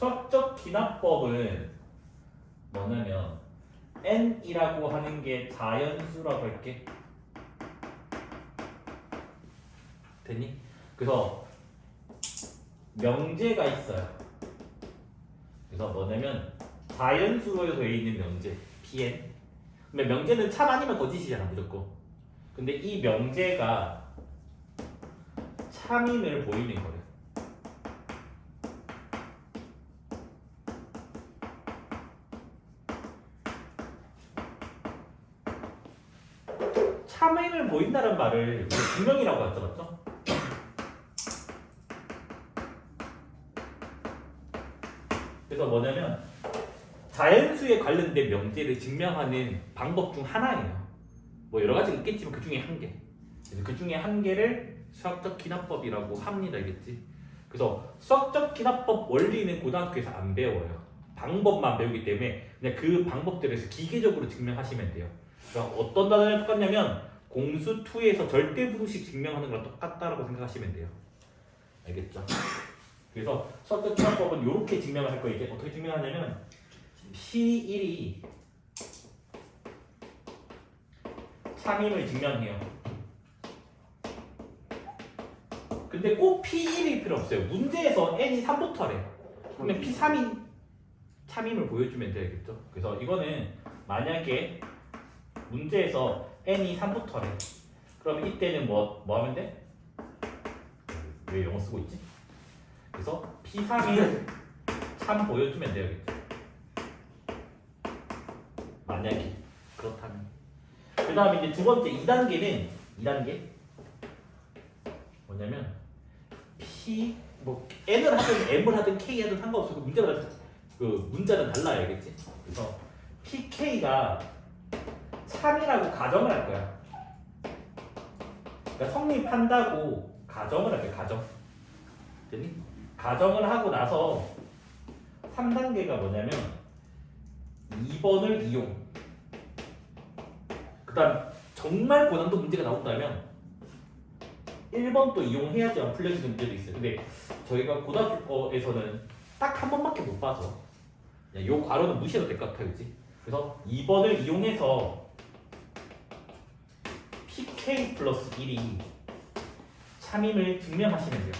수학적 기납법은 뭐냐면 n이라고 하는 게 자연수라고 할게. 됐니? 그래서 명제가 있어요. 그래서 뭐냐면 자연수로 되어 있는 명제 Pn. 근데 명제는 참 아니면 거짓이잖아 무조건. 근데 이 명제가 참임을 보이는 거예요. 참임을 보인다는 말을 우리 증명이라고 했죠, 맞죠? 그래서 뭐냐면 자연수에 관련된 명제를 증명하는 방법 중 하나예요. 뭐 여러 가지가 있겠지만 그 중에 한 개. 그래서 그 중에 한 개를 수학적 기납법이라고 합니다, 알겠지? 그래서 수학적 기납법 원리는 고등학교에서 안 배워요. 방법만 배우기 때문에 그냥 그 방법들에서 기계적으로 증명하시면 돼요. 그러니까 어떤 단어랑 똑같냐면 공수2에서 절대부등식 증명하는 거랑 똑같다라고 생각하시면 돼요. 알겠죠? 그래서 수학적 기납법은 이렇게 증명을 할 거예요. 이게 어떻게 증명하냐면 P1이 참임을 증명해요. 근데 꼭 P1일 필요 없어요. 문제에서 n이 3부터래. 그러면 P3이 참임을 보여주면 되겠죠. 그래서 이거는 만약에 문제에서 n이 3부터래. 그러면 이때는 뭐 하면 돼? 왜 영어 쓰고 있지? 그래서 P3이 참 보여주면 되겠죠. 만약에 그렇다면. 그 다음에 이제 두 번째 2단계 뭐냐면 P 뭐 N을 하든 M을 하든 K 하든 상관없어. 그 문제마다 그 문자는 달라요, 알겠지? 그래서 PK가 참이라고 가정을 할 거야. 그러니까 성립한다고 가정을 할 거야, 가정. 됐니? 가정을 하고 나서 3단계가 뭐냐면 2번을 이용. 그 다음 정말 고난도 문제가 나온다면 1번도 이용해야지만 풀려지는 문제도 있어요. 근데 저희가 고등학교에서는 딱 한 번밖에 못 봐서 이 괄호는 무시해도 될 것 같아요, 그치? 그래서 2번을 이용해서 PK 플러스 1이 참임을 증명하시면 돼요.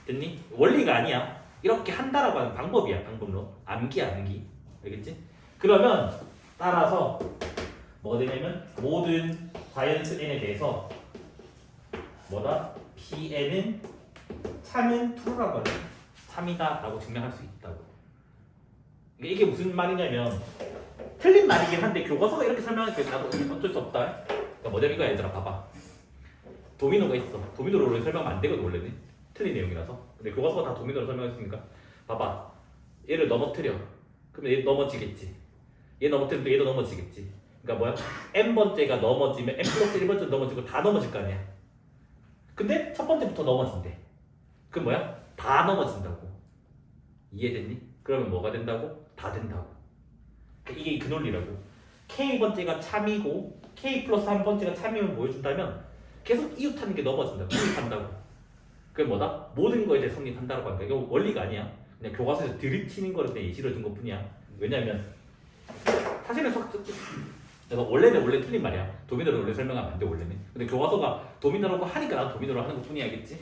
됐니? 원리가 아니야. 이렇게 한다라고 하는 방법이야, 방법론. 암기야, 암기. 알겠지? 그러면 따라서 뭐가 되냐면 모든 자연수 n에 대해서 뭐다? Pn은 참은 true라고 하죠. 참이다 라고 증명할 수 있다고. 이게 무슨 말이냐면 틀린 말이긴 한데 교과서가 이렇게 설명하니까 나도 어쩔 수 없다. 그러니까 뭐냐면 이거야, 얘들아, 봐봐. 도미노가 있어. 도미노로 설명하면 안 되거든, 원래는. 틀린 내용이라서. 근데 교과서가 다 도미노로 설명했으니까 봐봐. 얘를 넘어뜨려. 그러면 얘 넘어지겠지. 얘 넘어뜨리면 얘도 넘어지겠지. 그러니까 뭐야? n번째가 넘어지면 n 플러스 1번째 넘어지고 다 넘어질 거 아니야. 근데 첫 번째부터 넘어진대. 그럼 뭐야? 다 넘어진다고. 이해됐니? 그러면 뭐가 된다고? 다 된다고. 이게 그 논리라고. k번째가 참이고 k 플러스 1번째가 참임을 보여준다면 계속 이웃하는 게 넘어진다고. 성립한다고. 그게 뭐다? 모든 거에 대해 성립한다고 하니까 이거 원리가 아니야. 그냥 교과서에서 들이치는 거를 그냥 예시로 준 것 뿐이야. 왜냐면 사실은 그래서 원래 틀린 말이야. 도미노를 원래 설명하면 안 돼, 원래는. 근데 교과서가 도미노라고 하니까 나도 도미노로 하는 것 뿐이야, 알겠지?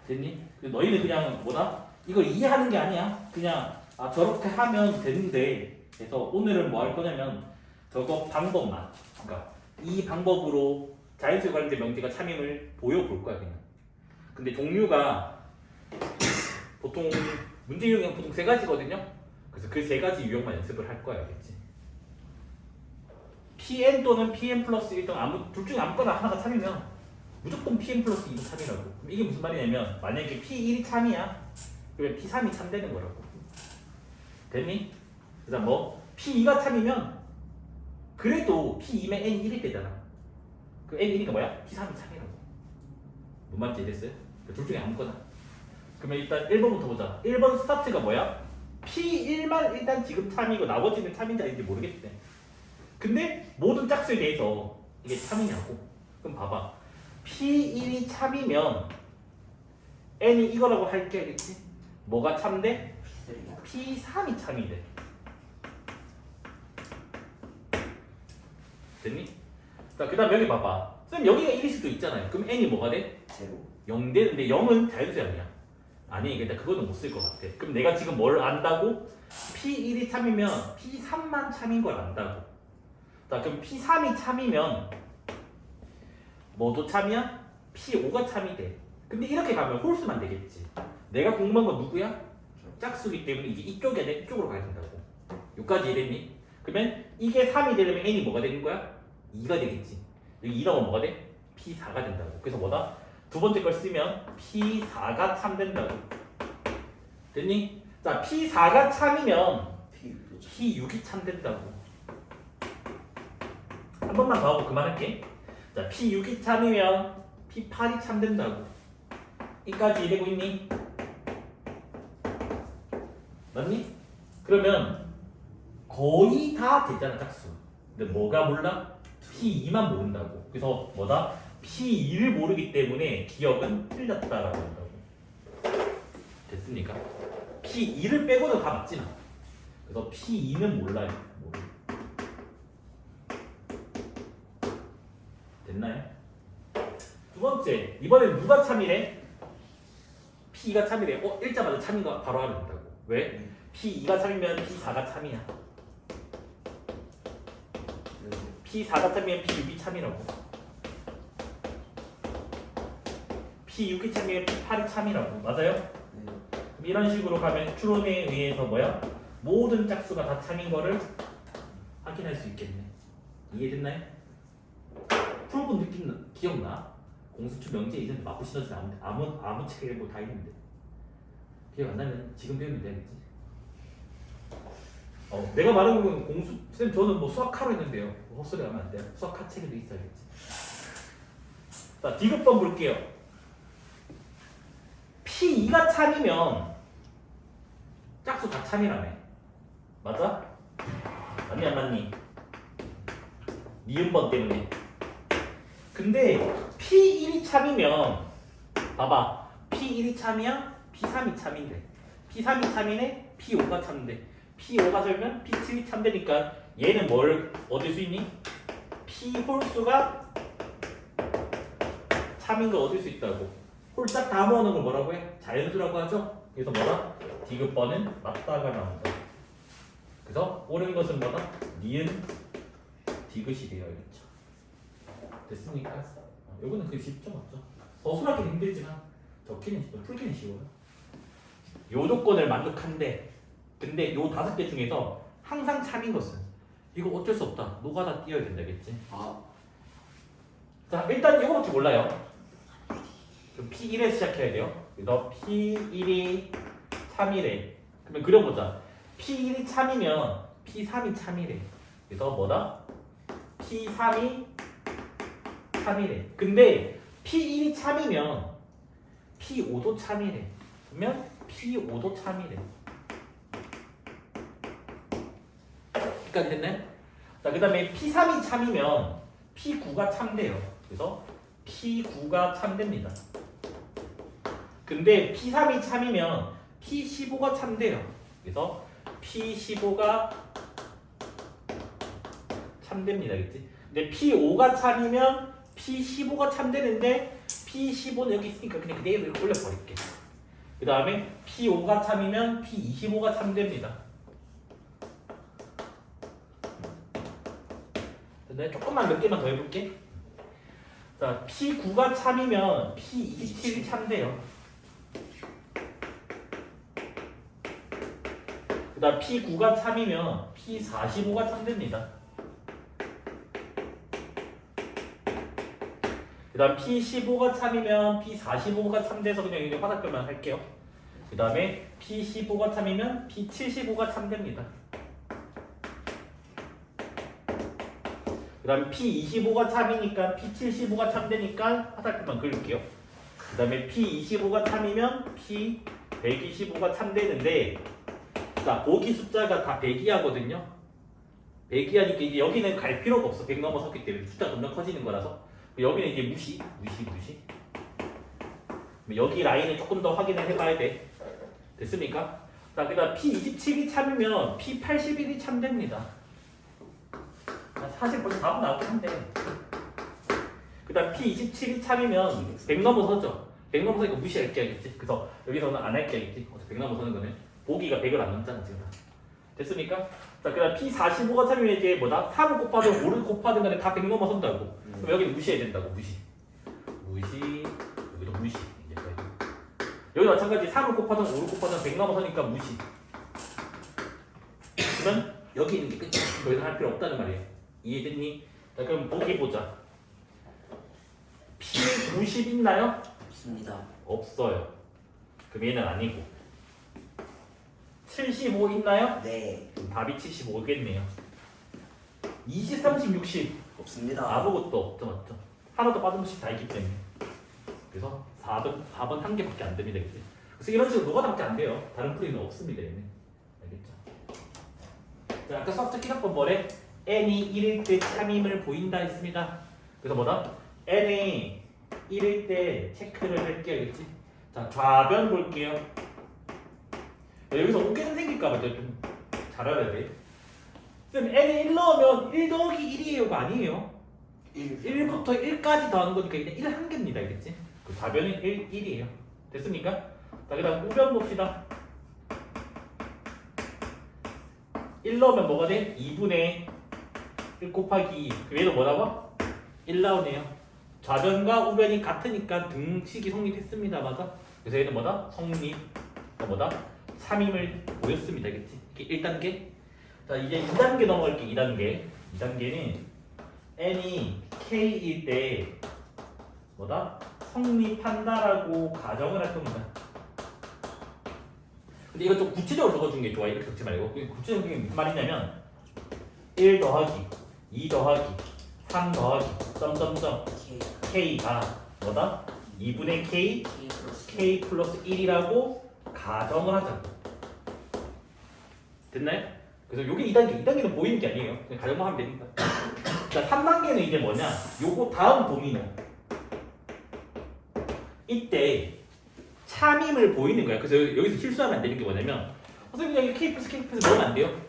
됐니? 너희는 그냥 뭐다? 이걸 이해하는 게 아니야. 그냥 저렇게 하면 되는데. 그래서 오늘은 뭐 할 거냐면 저거 방법만. 그러니까 이 방법으로 자연수에 관련된 명제가 참임을 보여볼 거야, 그냥. 근데 종류가 보통 문제 유형은 보통 3가지거든요. 그래서 그 3가지 유형만 연습을 할 거야, 알겠지? Pn 또는 Pn 플러스 1 등 둘 중에 아무거나 하나가 참이면 무조건 Pn 플러스 2도 참이라고. 그럼 이게 무슨 말이냐면 만약에 P1이 참이야, 그러면 P3이 참되는 거라고. 됐니? 그 다음 뭐 P2가 참이면 그래도 P2면 N이 1이 되잖아. 그 N1이니까 뭐야? P3이 참이라고. 뭔 말인지 이해됐어요? 둘 중에 아무거나. 그러면 일단 1번부터 보자. 1번 스타트가 뭐야? P1만 일단 지금 참이고 나머지는 참인지 아닌지 모르겠대. 근데 모든 짝수에 대해서 이게 참이냐고. 그럼 봐봐. P1이 참이면 n이 이거라고 할게 알겠지? 뭐가 참돼? P3가 P3이 참이 돼. 됐니? 자, 그 다음 여기 봐봐. 쌤 여기가 1일 수도 있잖아요. 그럼 n이 뭐가 돼? 제로 0 되는데 0은 자연수 아니야. 아니, 근데 그거는 못 쓸 것 같아. 그럼 내가 지금 뭘 안다고? P1이 참이면 P3만 참인 걸 안다고. 자, 그럼 P3이 참이면 뭐도 참이야? P5가 참이 돼. 근데 이렇게 가면 홀수만 되겠지. 내가 궁금한 건 누구야? 짝수기 때문에 이제 이쪽이 아니라 이쪽으로 가야 된다고. 여기까지 이해됐니? 그러면 이게 3이 되려면 n이 뭐가 되는 거야? 2가 되겠지. 여기 2라고 뭐가 돼? P4가 된다고. 그래서 뭐다? 두 번째 걸 쓰면 P4가 참된다고. 됐니? 자, P4가 참이면 P6도 P6이 참된다고. 한 번만 더 하고 그만할게. 자, P6이 참이면 P8이 참된다고. 이까지 이해되고 있니? 맞니? 그러면 거의 다 되잖아, 짝수. 근데 뭐가 몰라? P2만 모른다고. 그래서 뭐다? P2를 모르기 때문에 기억은 틀렸다라고 한다고. 됐습니까? P2를 빼고는 다 맞지 마. 그래서 P2는 몰라요. 모르. 됐나요? 두 번째, 이번엔 누가 참이래? P가 참이래. 읽자마자 참인 거 바로 하면 된다고. 왜? P2가 참이면 P4가 참이야. P4가 참이면 P6이 참이라고. P6이 참이면 P8이 참이라고. 맞아요? 그럼 이런 식으로 가면 추론에 의해서 뭐야? 모든 짝수가 다 참인 거를 확인할 수 있겠네. 이해됐나요? 풀본 느낌 기억나? 공수처 명제 있는데 맞고 시너지 아무 책 읽고 다 있는데 기억 안 나면 지금 배우면 되겠지. 내가 말하는 건 공수 쌤 저는 뭐 수학하러 했는데요. 헛소리 하면 안 돼요. 수학하 책에도 있어야겠지. 자, 디귿번 볼게요. P2가 참이면 짝수 다 참이라며. 맞아? 맞니 안 맞니? 니은번 때문에. 근데 P1이 참이면 봐봐. P1이 참이야? P3이 참인데. P3이 참이네? P5가 참인데. P5가 설면 P7이 참되니까 얘는 뭘 얻을 수 있니? P 홀수가 참인 걸 얻을 수 있다고. 홀짝 다 모아놓은 걸 뭐라고 해? 자연수라고 하죠? 그래서 뭐다? 디귿번은 맞다가 나온다. 그래서 옳은 것은 뭐다? 니은 디귿이 되어 있죠. 됐습니까? 요거는 그 쉽죠, 맞죠? 서술하기 힘들지만 적기는 쉽고 풀기는 쉬워요. 요 조건을 만족한데 근데 요 5개 중에서 항상 참인 것은 이거 어쩔 수 없다. 노가다 띄어야 된다겠지. 자, 일단 이거밖에 몰라요. 그럼 P1에서 시작해야 돼요. 그래서 P1이 참이래. 그러면 그려보자. P1이 참이면 P3이 참이래. 그래서 뭐다? P3이 참이래. 근데 P1이 참이면 P5도 참이래. 그러면 P5도 참이래. 여기까지 됐나요? 자, 그 다음에 P3이 참이면 P9가 참돼요. 그래서 P9가 참됩니다. 근데 P3이 참이면 P15가 참돼요. 그래서 P15가 참됩니다. 그치? 근데 P5가 참이면 P15가 참되는데 P15는 여기 있으니까 그냥 그대로 이렇게 올려버릴게. 그 다음에 P5가 참이면 P25가 참됩니다. 네, 조금만 몇 개만 더 해볼게. 자, P9가 참이면 P27이 참돼요. 그 다음 P9가 참이면 P45가 참됩니다. 그 다음 P15가 참이면 P45가 참돼서 그냥 이렇게 화살표만 할게요. 그 다음에 P15가 참이면 P75가 참됩니다. 그 다음에 P25가 참이니까 P75가 참되니까 화살표만 그릴게요. 그 다음에 P25가 참이면 P125가 참되는데 자, 보기 숫자가 다 100이 하거든요. 100이 하니까 이제 여기는 갈 필요가 없어. 100 넘어섰기 때문에 숫자가 점점 커지는 거라서 여기는 이제 무시. 여기 라인을 조금 더 확인을 해봐야 돼. 됐습니까? 자, 그다음 P27이 참이면 P81이 참됩니다. 사실 벌써 답은 나오긴 한데. 그다음 P27이 참이면 100 넘어서죠. 100 넘어서니까 무시할 게 알겠지. 그래서 여기서는 안 할 게 알겠지. 100 넘어서는 거는 보기가 100을 안 넘잖아 지금. 됐습니까? 자, 그다음 P45가 참이면 이제 뭐다? 3을 곱하든 5를 곱하든 간에 다 100 넘어선다고. 그럼 여기는 무시해야 된다고. 무시. 여기도 무시. 이제 여기 마찬가지 3을 곱하든 5를 곱하든 100 넘어서니까 무시. 그러면 여기 있는 게 끝이야. 더 이상 할 필요 없다는 말이에요. 이해됐니? 자, 그럼 보기 보자. P90 있나요? 없습니다. 없어요. 그럼 얘는 아니고. 75 있나요? 네. 그럼 답이 75겠네요. 20, 30, 60 없습니다. 아무것도 없죠, 맞죠? 하나도 빠짐없이 다 있기 때문에. 그래서 4번 한 개밖에 안 됩니다, 그치? 그래서 이런 식으로 노가다밖에 안 돼요. 다른 풀이는 없습니다, 얘는. 알겠죠? 자, 아까 수학적 기억법 뭐래? n이 1일 때 참임을 보인다 했습니다. 그래서 뭐다? n이 1일 때 체크를 할게요, 알겠지? 자, 좌변 볼게요. 여기서 오개는 생길까봐 좀 잘 알아야 돼. 쌤, n에 1 넣으면 1 더하기 1이에요가 아니에요. 1부터 1까지 더하는 거니까 그냥 1 한 개입니다, 알겠지? 그 좌변은 1이에요. 됐습니까? 자, 그 다음 우변 봅시다. 1 넣으면 뭐가 돼? 2분의 1 곱하기 2. 그 얘도 뭐라고? 1 나오네요. 좌변과 우변이 같으니까 등식이 성립했습니다. 맞아? 그래서 얘는 뭐다? 성립. 뭐다? 3임을 보였습니다. 알겠지? 이게 1단계. 자, 이제 2단계 넘어갈게. 2단계. 2단계는 n이 k일 때 뭐다? 성립한다라고 가정을 할 겁니다. 근데 이거 좀 구체적으로 적어주는 게 좋아. 이렇게 적지 말고. 구체적인 게 무슨 말이냐면 1 더하기 2 더하기 3 더하기 점점점 k가 뭐다? 2분의 k 플러스 1이라고 가정을 하자고. 됐나요? 그래서 요게 2단계. 2단계는 보이는 게 아니에요. 그냥 가정만 하면 되니까. 자, 3단계는 이제 뭐냐? 요거 다음 도미노. 이때 참임을 보이는 거야. 그래서 여기서 실수하면 안 되는 게 뭐냐면 선생님 여기 k 플러스 넣으면 안 돼요?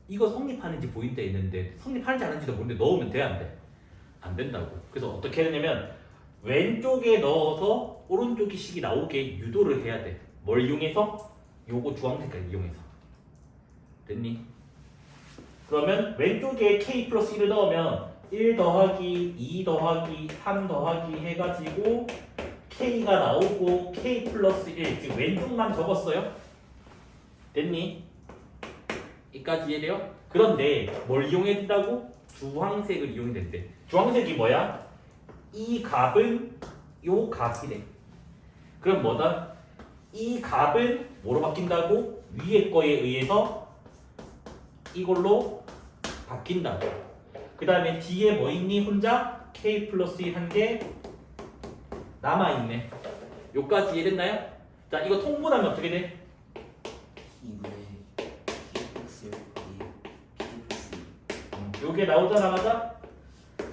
이거 성립하는지 보인다 했는데 성립하는지 안 하는지도 모르는데 넣으면 돼? 안 돼? 안 된다고. 그래서 어떻게 해야 되냐면 왼쪽에 넣어서 오른쪽이 식이 나오게 유도를 해야 돼. 뭘 이용해서? 요거 주황색깔 이용해서. 됐니? 그러면 왼쪽에 k 플러스 1을 넣으면 1 더하기 2 더하기 3 더하기 해가지고 k가 나오고 k 플러스 1 지금 왼쪽만 적었어요. 됐니? 여기까지 이해돼요? 그런데 뭘 이용해야 된다고? 주황색을 이용해야 된대. 주황색이 뭐야? 이 값은 요 값이래. 그럼 뭐다? 이 값은 뭐로 바뀐다고? 위에 거에 의해서 이걸로 바뀐다고. 그 다음에 뒤에 뭐 있니? 혼자 k 플러스 1 한 개 남아있네. 요까지 이해됐나요? 자, 이거 통분하면 어떻게 돼? 2분의 k 플러스 1 k 플러스 2. 요게 나오잖아, 맞아?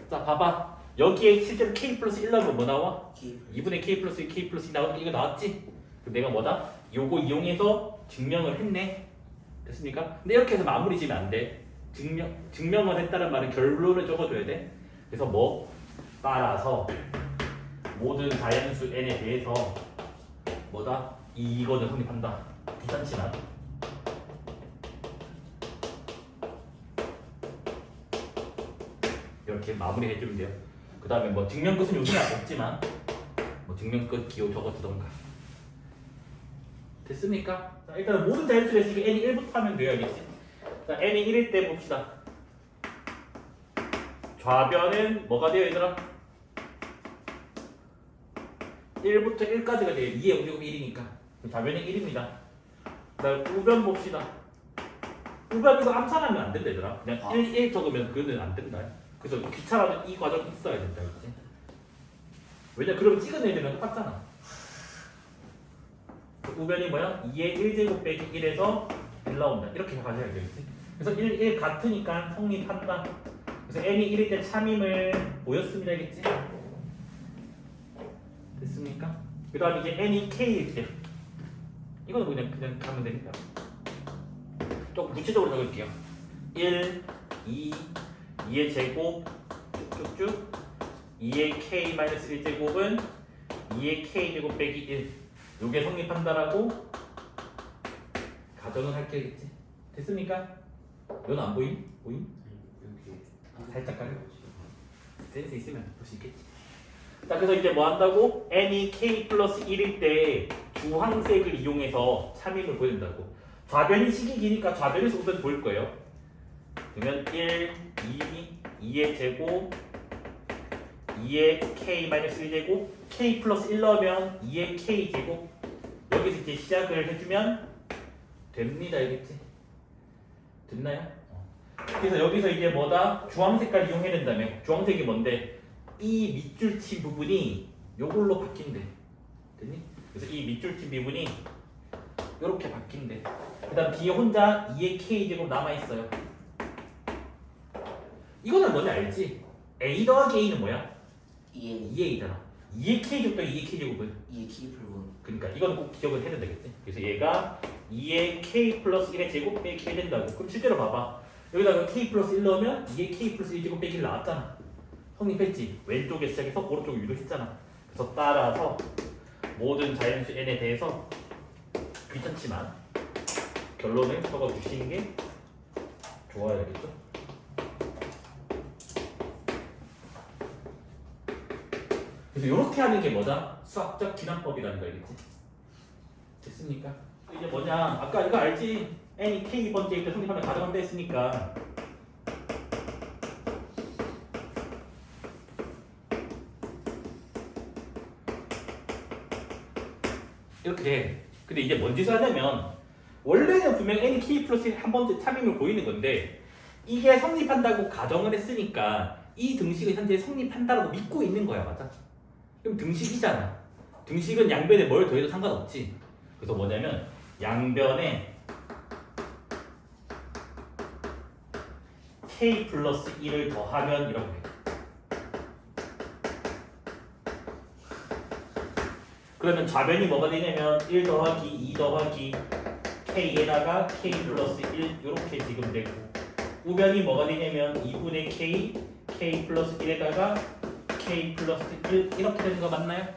자, 봐봐. 여기에 실제로 k 플러스 1 나오면 뭐 나와? 2분의 k 플러스 1, k 플러스 2 나오니까 이거 나왔지? 그럼 내가 뭐다? 요거 이용해서 증명을 했네. 됐습니까? 근데 이렇게 해서 마무리 지면 안 돼. 증명을 했다는 말은 결론을 적어줘야 돼. 그래서 뭐? 따라서 모든 자연수 n에 대해서 뭐다? 이거는 성립한다. 귀찮지만 이렇게 마무리 해주면 돼요. 그 다음에 뭐 증명 끝은 요즘에 없지만 뭐 증명 끝 기호 적어두던가. 됐습니까? 자, 일단 모든 자연수의 식이 n이 1부터 하면 돼요. 알겠지? 자, n이 1일 때 봅시다. 좌변은 뭐가 돼요, 얘들아? 1부터 1까지가 돼요. 2의 우제곱이 1이니까. 좌변이 1입니다. 그다음 우변 봅시다. 우변 이거 암산하면 안 된다, 얘들아. 그냥 1 적으면 그거는 안 된다. 그래서 귀찮아도 이 과정이 있어야 된다, 그치? 왜냐, 그러면 찍은 애들은 똑같잖아. 우변이 뭐야? 2의 1제곱 빼기 1에서 1 나온다. 이렇게 가셔야 되겠지? 그래서 1 같으니까 성립한다. 그래서 n이 1일 때 참임을 보였습니다, 겠지? 됐습니까? 그 다음에 이제 n이 k일 때 이거는 그냥 가면 되니까 조금 구체적으로 적을게요. 1, 2, 2의 제곱 쭉쭉쭉 2의 k-1제곱은 2의 k제곱 빼기 1 요게 성립한다라고 가정을 할 게겠지. 됐습니까? 이건 안 보임? 보임? 여기 살짝 가려. 센스 있으면 볼 수 있겠지. 자, 그래서 이제 뭐 한다고? n이 k 플러스 1일 때 주황색을 이용해서 참임을 보여준다고. 좌변이 식이 기니까 좌변에서 우선 보일 거예요. 그러면 1, 2, 2의 제곱 2의 k-1제곱 k 플러스 1 넣으면 2의 k제곱 여기서 이제 시작을 해주면 됩니다. 알겠지? 됐나요? 그래서 여기서 이제 뭐다? 주황색깔 이용해야 된다며. 주황색이 뭔데? 이 밑줄 친 부분이 요걸로 바뀐대. 됐니? 그래서 이 밑줄 친 부분이 요렇게 바뀐대. 그 다음 뒤에 혼자 2의 k제곱 남아있어요. 이거는 뭔지 알지? a 더하기 a는 뭐야? 2의 2a잖아. 2의 k제곱 더하기 2의 k제곱은? 2의 k 플러스 그러니까 이거는 꼭 기억을 해야 된다겠지? 그래서 얘가 2의 k 플러스 1의 제곱 빼기 k 된다고. 그럼 실제로 봐봐. 여기다가 k 플러스 1 넣으면 2의 k 플러스 1 제곱 빼기 1 나왔잖아. 성립했지? 왼쪽에 시작해서 오른쪽에 유도했잖아. 그래서 따라서 모든 자연수 n에 대해서 귀찮지만 결론을 적어 주시는 게 좋아야겠죠? 그래서 이렇게 하는 게 뭐다? 수학적 기납법이라는 거 알겠지? 됐습니까? 이제 뭐냐? 아까 이거 알지? n이 k번째 때 성립하면 가정한다 했으니까 이렇게 돼. 근데 이제 뭔 짓을 하냐면 원래는 분명 n이 k 플러스 한 번째 참임을 보이는 건데 이게 성립한다고 가정을 했으니까 이 등식은 현재 성립한다고 믿고 있는 거야. 맞아? 그럼 등식이잖아. 등식은 양변에 뭘 더해도 상관없지. 그래서 뭐냐면 양변에 k 플러스 1을 더하면 이렇게 돼. 그러면 좌변이 뭐가 되냐면 1 더하기 2 더하기 k에다가 k 플러스 1 이렇게 지금 되고 우변이 뭐가 되냐면 2분의 k 플러스 1에다가 k 플러스 1 이렇게 되는 거 맞나요?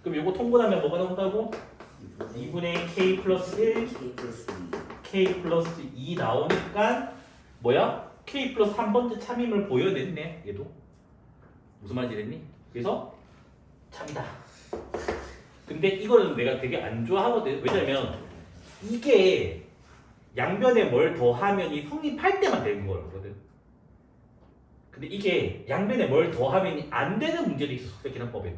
그럼 요거 통분하면 뭐가 나온다고? 2분의 k 플러스 1 k 플러스 2 k 플러스 2 나오니까 뭐야? k 플러스 한 번째 참임을 보여냈네. 얘도 무슨 말인지 됐니? 그래서 참이다. 근데 이거는 내가 되게 안 좋아하거든. 왜냐면 이게 양변에 뭘 더하면 이 성립할 때만 되는 거거든. 근데 이게 양변에 뭘 더하면 안 되는 문제도 있어. 수학적 기납법에는.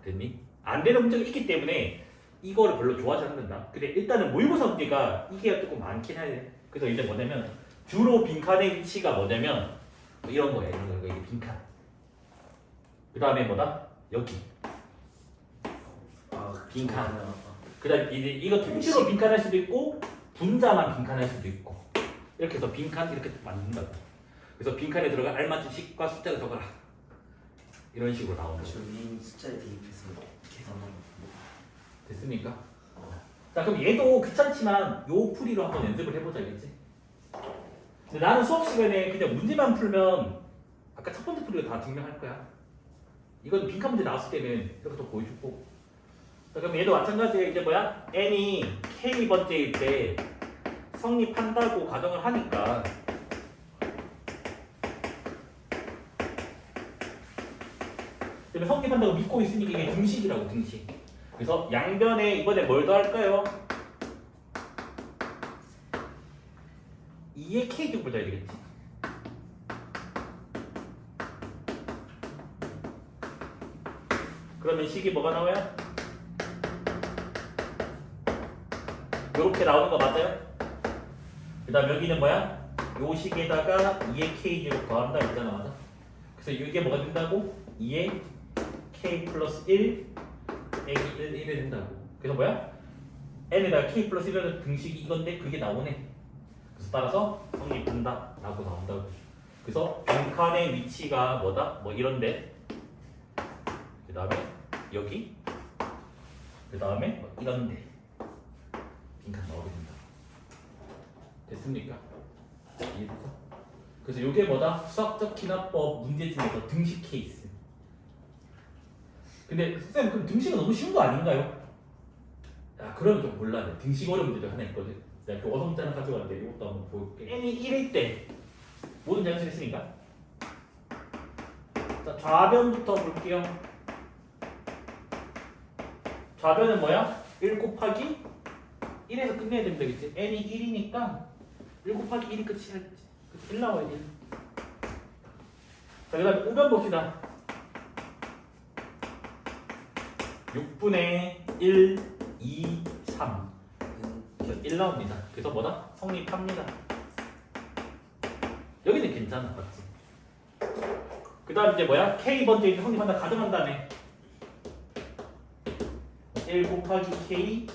됐니? 안 되는 문제가 있기 때문에 이거를 별로 좋아하지 않는다. 근데 일단은 모의고사 문제가 이게 조금 많긴 해. 그래서 이제 뭐냐면 주로 빈칸의 위치가 뭐냐면 뭐 이런 거야. 이런 거. 이게 빈칸. 그 다음에 뭐다? 여기. 빈칸. 그 다음에 이거 통째로 빈칸할 수도 있고 분자만 빈칸할 수도 있고 이렇게 해서 빈칸 이렇게 만든다고. 그래서 빈칸에 들어간 알맞은 식과 숫자를 적어라. 이런 식으로 나오는 거죠. 저는 숫자에 대입해서 계산하는 됐습니까? 자, 그럼 얘도 귀찮지만 요 풀이로 한번 연습을 해보자, 알겠지? 근데 나는 수업 시간에 그냥 문제만 풀면 아까 첫 번째 풀이로 다 증명할 거야. 이건 빈칸 문제 나왔을 때는 이렇게 또 보여줄 거고. 자, 그럼 얘도 마찬가지에 이제 뭐야? n이 k번째일 때 성립한다고 가정을 하니까 그러면 성립한다고 믿고 있으니까 이게 등식이라고, 등식. 그래서 양변에 이번에 뭘 더할까요? 2의 k제곱을 더해야 되겠지. 그러면 식이 뭐가 나와요? 이렇게 나오는 거 맞아요? 그 다음 여기는 뭐야? 요 식에다가 2의 k제곱 더한다 했잖아. 맞아? 그래서 이게 뭐가 된다고? 2의 k 플러스 1 빼기 1이 된다고. 그래서 뭐야? n에다가 k 플러스 1이라는 등식이 이건데 그게 나오네. 그래서 따라서 성립한다 라고 나온다고. 그래서 빈칸의 위치가 뭐다? 뭐 이런데 그 다음에 여기 그 다음에 이런데 빈칸 넣어야 된다. 됐습니까? 이해돼서? 그래서 이게 뭐다? 수학적 기납법 문제 중에서 등식 케이스. 근데 선생님 그럼 등식은 너무 쉬운 거 아닌가요? 야 그러면 좀 곤란해. 등식 어려운 문제도 하나 있거든. 내가 그 어성자를 가져갔는데 이것도 한번 볼게. n이 1일 때 모든 양수를 했으니까 자 좌변부터 볼게요. 좌변은 뭐야? 1 곱하기 1에서 끝내야 됩니다. 그치? n이 1이니까 1 곱하기 1이 끝이야. 1 나와야 돼. 자, 그 다음에 우변 봅시다. 6분의 1, 2, 3. 1 나옵니다. 그래서 뭐다? 성립합니다. 여기는 괜찮아. 맞지? 그 다음 이제 뭐야? K번째 이제 성립한다. 가정한 다음에 1 곱하기 K,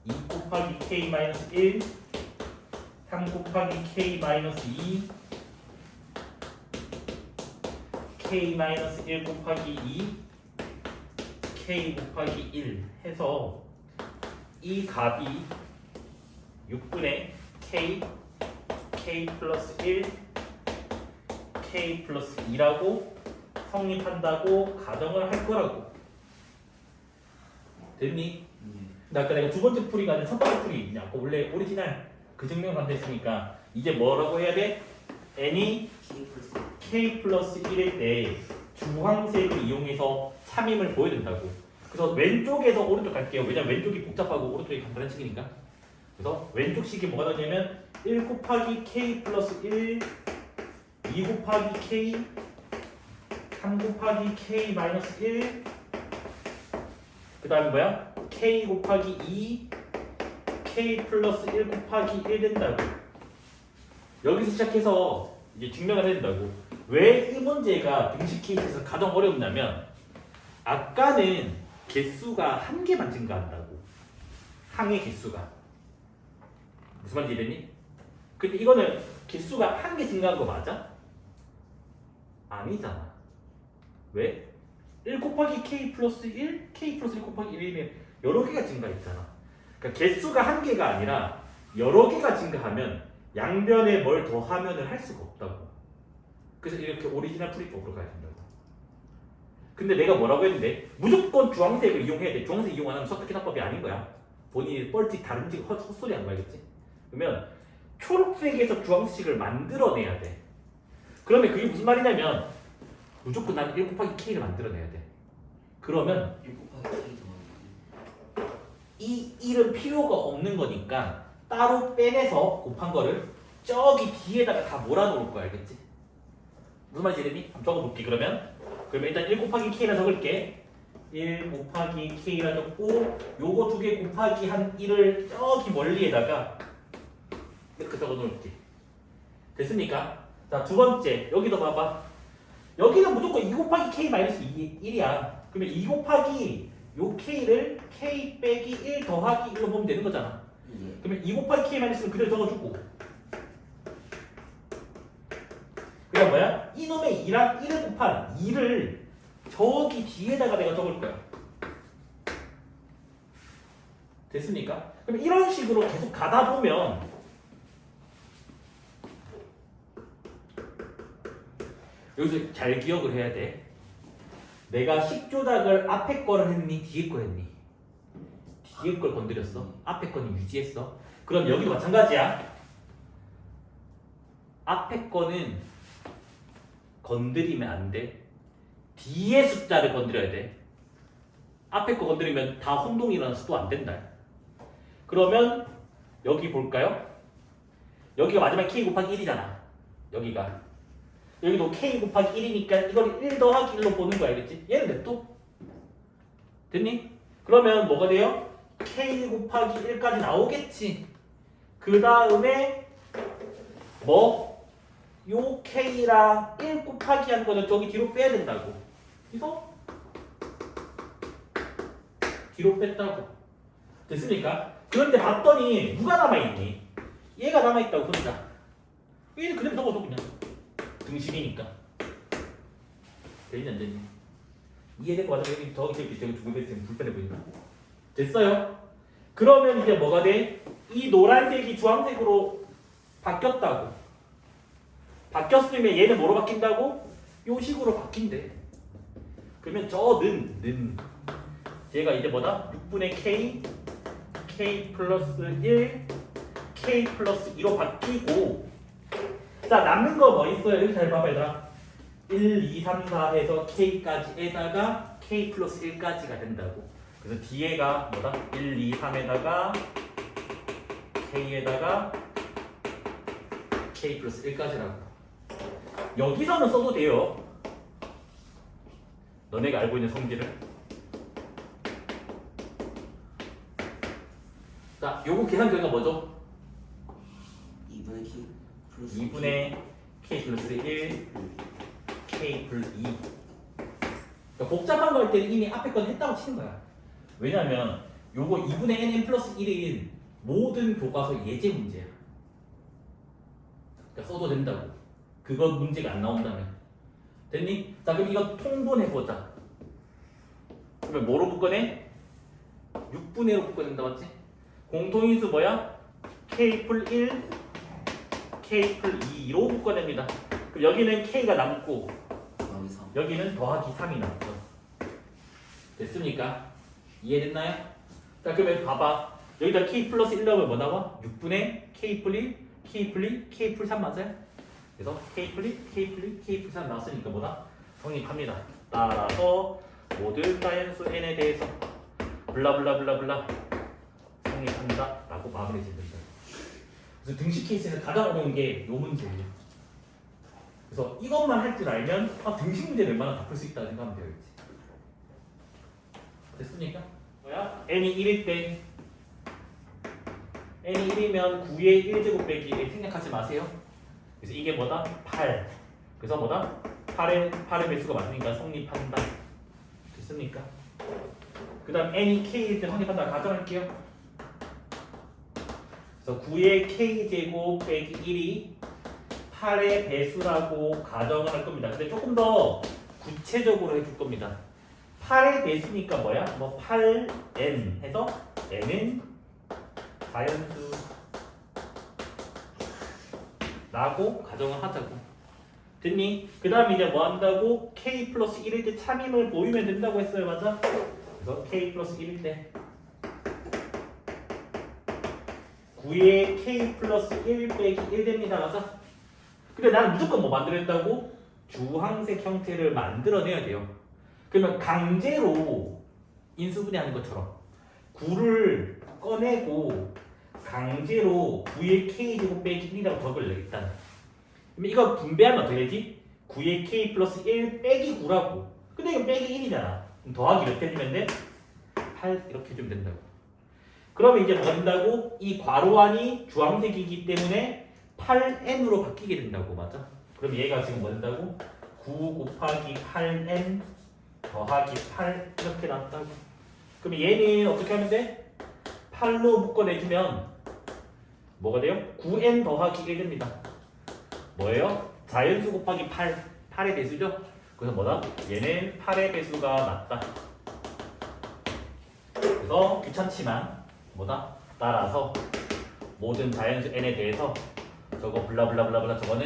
2 곱하기 K 마이너스 1, 3 곱하기 K 마이너스 2, K 마이너스 1 곱하기 2, K 곱하기 1 해서 이 값이 6분의 K, K 플러스 1, K 플러스 2라고 성립한다고 가정을 할 거라고. 됐니? 근데 아까 내가 두 번째 풀이가 아니라 첫 번째 풀이 아까 원래 오리지널 그 증명을 한다 했으니까 이제 뭐라고 해야 돼? n이 K 플러스 1일 때 주황색을 이용해서 참임을 보여준다고. 그래서 왼쪽에서 오른쪽 갈게요. 왜냐면 왼쪽이 복잡하고 오른쪽이 간단한 식이니까. 그래서 왼쪽 식이 뭐가 되냐면 1 곱하기 K 플러스 1, 2 곱하기 K, 3 곱하기 K 마이너스 1, 그 다음에 뭐야? K 곱하기 2, K 플러스 1 곱하기 1 된다고. 여기서 시작해서 이제 증명을 해야 된다고. 왜 이 문제가 등식 케이스에서 가장 어렵냐면 아까는 개수가 한 개만 증가한다고. 항의 개수가. 무슨 말인지 이해됐니? 근데 이거는 개수가 한 개 증가한 거 맞아? 아니잖아. 왜? 1 곱하기 K 플러스 1, K 플러스 1 곱하기 1이면 여러 개가 증가했잖아. 그러니까 개수가 한 개가 아니라 여러 개가 증가하면 양변에 뭘 더하면은 할 수가 없다고. 그래서 이렇게 오리지널 풀이법으로 가야 된다고. 근데 내가 뭐라고 했는데 무조건 주황색을 이용해야 돼. 주황색 이용 안 하면 수학적 기납법이 아닌 거야. 본인이 뻘짓 다른 짓 헛소리 하는 거 알겠지? 그러면 초록색에서 주황색을 만들어내야 돼. 그러면 그게 무슨 말이냐면 무조건 난 1 곱하기 K를 만들어내야 돼. 그러면 1 곱하기 K 더하기 이 1은 필요가 없는 거니까 따로 빼내서 곱한 거를 저기 뒤에다가 다 몰아놓을 거야. 알겠지? 무슨 말인지 이해되니? 한번 적어볼게. 그러면 일단 1 곱하기 K라 적을게. 1 곱하기 K라 적고 요거 두 개 곱하기 한 1을 저기 멀리에다가 이렇게 적어놓을게. 됐습니까? 자, 두 번째 여기도 봐봐. 여기는 무조건 2 곱하기 K 마이너스 1이야. 그러면 2 곱하기 요 K를 K 빼기 1 더하기 1로 보면 되는 거잖아. 예. 그러면 2 곱하기 K 마이너스는 그대로 적어주고. 그냥 뭐야? 이놈의 2랑 1을 곱한 2를 저기 뒤에다가 내가 적을 거야. 됐습니까? 그럼 이런 식으로 계속 가다 보면 여기서 잘 기억을 해야 돼. 내가 식 조작을 앞에 거를 했니? 뒤에 거 했니? 뒤에 걸 건드렸어. 앞에 거는 유지했어. 그럼 여기도 마찬가지야. 앞에 거는 건드리면 안 돼. 뒤에 숫자를 건드려야 돼. 앞에 거 건드리면 다 혼동이 일어나서 또 안 된다. 그러면 여기 볼까요? 여기가 마지막 K 곱하기 1이잖아. 여기도 K 곱하기 1이니까 이걸 1 더하기 1로 보는 거야. 알겠지? 얘는 냅둬. 됐니? 그러면 뭐가 돼요? K 곱하기 1까지 나오겠지. 그 다음에 요 K랑 1 곱하기 한 거는 저기 뒤로 빼야 된다고. 그래서 뒤로 뺐다고. 됐습니까? 그런데 봤더니 누가 남아있니? 얘가 남아있다고 혼자. 얘는 그대로 적어줘 그냥. 등식이니까. 되니 안 되니? 이해된 거 맞아? 여기 더하기 제곱이 되고 두개 있으면 불편해 보인다. 됐어요? 그러면 이제 뭐가 돼? 이 노란색이 주황색으로 바뀌었다고. 바뀌었으면 얘는 뭐로 바뀐다고? 요 식으로 바뀐대. 그러면 저는 얘가 이제 뭐다? 6분의 k, k 플러스 1, k 플러스 2로 바뀌고 자 남는 거 뭐 있어요? 여기 잘 봐봐 얘들아 1, 2, 3, 4 해서 k까지에다가 k 플러스 1까지가 된다고 그래서 뒤에가 뭐다? 1, 2, 3에다가 k에다가 k 플러스 1까지라고 여기서는 써도 돼요 너네가 알고 있는 성질을 자 요거 계산 결과 뭐죠? 2분의 K 플러스 2분의 k 플러스 1 k 플러스 2 그러니까 복잡한 거 할 때는 이미 앞에 건 했다고 치는 거야 왜냐면 요거 2분의 n 플러스 1인 모든 교과서 예제 문제야 그러니까 써도 된다고 그거 문제가 안 나온다면 됐니? 자 그럼 이거 통분해보자 그러면 뭐로 묶어내? 6분의 1로 묶어낸다 맞지? 공통인수 뭐야? k 풀 1 k 풀 2로 묶어냅니다 그럼 여기는 k가 남고 더하기 3 여기는 더하기 3이 남죠 됐습니까? 이해됐나요? 자 그러면 봐봐 여기다 k 플러스 1 넣으면 뭐 나와? 6분의 k 풀 1 k 풀 2 k 풀 3 맞아요? 그래서 k 풀 1 k 풀 2 k 풀 3 나왔으니까 뭐다? 성립합니다 따라서 모든 자연수 n에 대해서 블라블라블라블라 성립한다 라고 마무리 짓는다 그래서 등식 케이스는 가장 어려운 게 요 문제예요 그래서 이것만 할 줄 알면 등식 문제를 얼마나 다 풀 수 있다고 생각하면 되겠지 됐습니까? 뭐야? n이 1일 때 n이 1이면 9의 1제곱 빼기 1 생략하지 마세요 그래서 이게 뭐다? 8 그래서 뭐다? 8의 배수가 맞으니까 성립한다 됐습니까? 그 다음 n이 k일 때 성립한다 가정할게요 그래서 9의 k제곱 빼기 1이 8의 배수라고 가정을 할 겁니다. 근데 조금 더 구체적으로 해줄 겁니다. 8의 배수니까 뭐야? 뭐 8n 해서 n은 자연수 라고 가정을 하자고. 됐니? 그 다음에 이제 뭐 한다고? k 플러스 1일 때 참임을 보이면 된다고 했어요. 맞아? 그래서 k 플러스 1일 때 9의 k 플러스 1 빼기 1 됩니다. 맞아? 근데 나는 무조건 뭐 만들어낸다고? 주황색 형태를 만들어내야 돼요. 그러면 강제로 인수분해하는 것처럼 9를 꺼내고 강제로 9의 k제곱 빼기 1이라고 적을래 일단. 그럼 이거 분배하면 어떻게 되지? 9의 k 플러스 1 빼기 9라고. 근데 이거 빼기 1이잖아. 그럼 더하기 몇 해주면 돼? 8 이렇게 해주면 된다고. 그러면 이제 뭐 된다고? 이 괄호 안이 주황색이기 때문에 8n으로 바뀌게 된다고. 맞아? 그럼 얘가 지금 뭐 된다고? 9 곱하기 8n 더하기 8 이렇게 나왔다고. 그럼 얘는 어떻게 하면 돼? 8로 묶어내주면 뭐가 돼요? 9n 더하기 1 됩니다. 뭐예요? 자연수 곱하기 8 8의 배수죠? 그래서 뭐다? 얘는 8의 배수가 맞다. 그래서 귀찮지만 뭐다? 따라서 모든 자연수 n에 대해서 저거 블라블라블라블라 저거는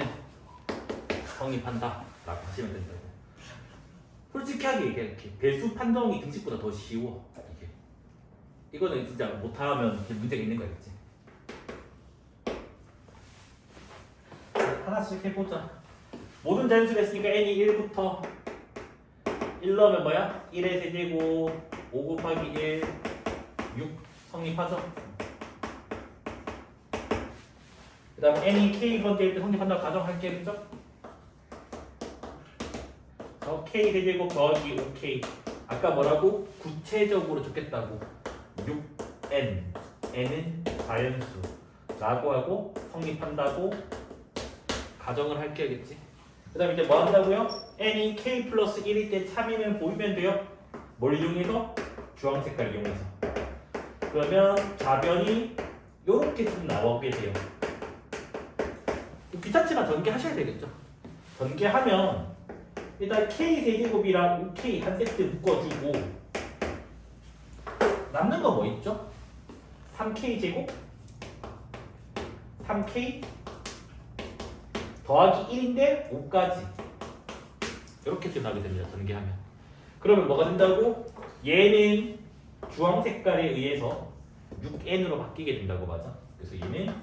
성립한다 라고 하시면 된다고. 솔직하게 얘기할게. 배수 판정이 등식보다 더 쉬워. 이게 이거는 진짜 못하면 문제가 있는 거겠지. 하나씩 해보자. 모든 자연수가 있으니까 n이 1부터 1 넣으면 뭐야? 1의 세제곱 5 곱하기 1 6 성립하죠? 그 다음에 n이 k번째일 때 성립한다고 가정할게. 그죠? k 세제곱 더하기 5k 아까 뭐라고? 구체적으로 적겠다고 6n n은 자연수 라고 하고 성립한다고 가정을 할게야겠지. 그 다음에 이제 뭐 한다고요? n이 k 플러스 1일 때 참임을 보이면 돼요. 뭘 이용해서? 주황 색깔 이용해서. 그러면 좌변이 요렇게 좀 나오게 돼요. 귀찮지만 전개하셔야 되겠죠. 전개하면 일단 k 세제곱이랑 5k 한 세트 묶어주고 남는 거 뭐 있죠? 3k 제곱 3k 더하기 1인데 5까지 이렇게 나게 됩니다. 전개하면. 그러면 뭐가 된다고? 얘는 주황 색깔에 의해서 6n으로 바뀌게 된다고 맞아. 그래서 얘는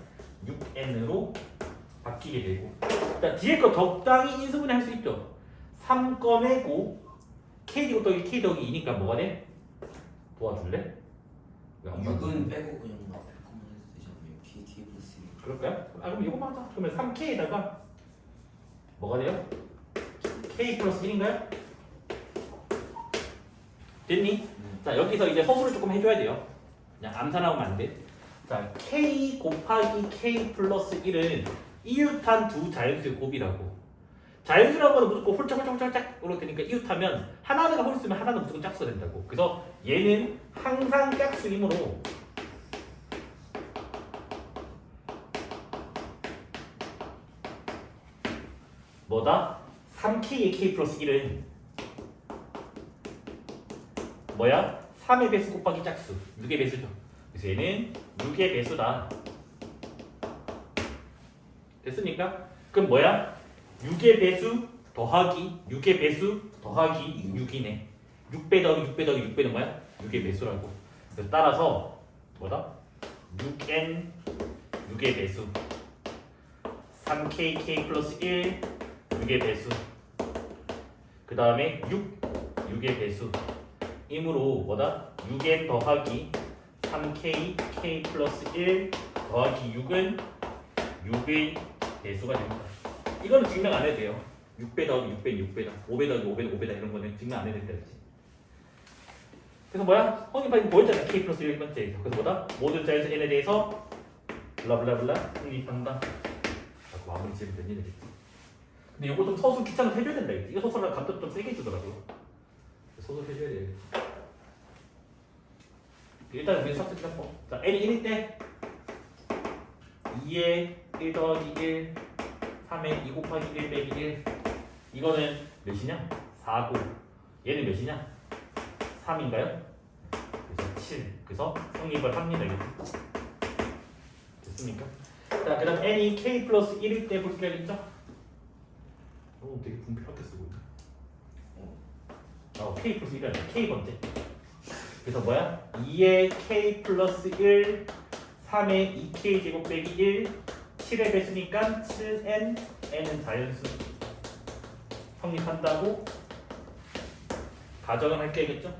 6n으로 바뀌게 되고 일단 뒤에 거 적당히 인수분해 할 수 있죠. 3 꺼내고 k 더하기 k 더하기 2니까 뭐가 돼? 도와줄래? 왜안 봐줘? 6은 빼고 그냥 막 100만 해도 되지 않나요? k 플러스 1. 그럴까요? 아 그럼 이거 맞아. 그러면 3k에다가 뭐가 돼요? k 플러스 1인가요? 됐니? 자 여기서 이제 서술을 조금 해줘야 돼요. 그냥 암산하면 안 돼. 자 k 곱하기 k 플러스 1은 이웃한 두 자연수의 곱이라고. 자연수라는 거는 무조건 홀짝홀짝홀짝 되니까 이웃하면 하나가 홀수면 하나는 무조건 짝수가 된다고. 그래서 얘는 항상 짝수이므로 뭐다? 3k의 k 플러스 1은 뭐야? 3의 배수 곱하기 짝수 6의 배수죠. 그래서 얘는 6의 배수다. 됐습니까? 그럼 뭐야? 6의 배수 더하기 6의 배수 더하기 6이네. 6배 더하기 6배 더하기 6배는 뭐야? 6의 배수라고. 그래서 따라서 뭐다? 6n 6의 배수 3k k 플러스 1 6의 배수 그 다음에 6의 배수 이므로 뭐다? 6n 더하기 3k k 플러스 1 더하기 6은 6의 배수가 됩니다. 이거는 증명 안 해도 돼요. 6배 더하기 6배는 6배다 5배 더하기 5배는 5배다 이런 거는 증명 안 해도 된다 했지. 그래서 뭐야? 형이 방금 보였잖아. k 플러스 1 1번째에서. 그래서 뭐다? 모든 자연수 n에 대해서 블라블라블라 성립한다 라고 마무리 지으면 된 일이 되겠지. 근데 이거 좀 서술 귀찮아서 해줘야 된다 했지. 이거 서술하면 감독 좀 세게 주더라고요. 서술 해줘야 돼. 일단 우리 삭제 잡고. 자, n이 1일 때 2에 1 더하기 1 3에 2 곱하기 1 빼기 1 이거는 몇이냐? 4고 얘는 몇이냐? 3인가요? 그래서 7 그래서 성립을 합니다. 이렇게. 됐습니까? 자, 그 다음 n이 k 플러스 1일 때 볼게 하겠죠? 되게 분필하게 쓰고 있네. k 플러스 1이 아니라 k번째. 그래서 뭐야? 2의 k 플러스 1 3의 2k 제곱 빼기 1 7의 배수니까 7n n은 자연수 성립한다고 가정을 할 게겠죠?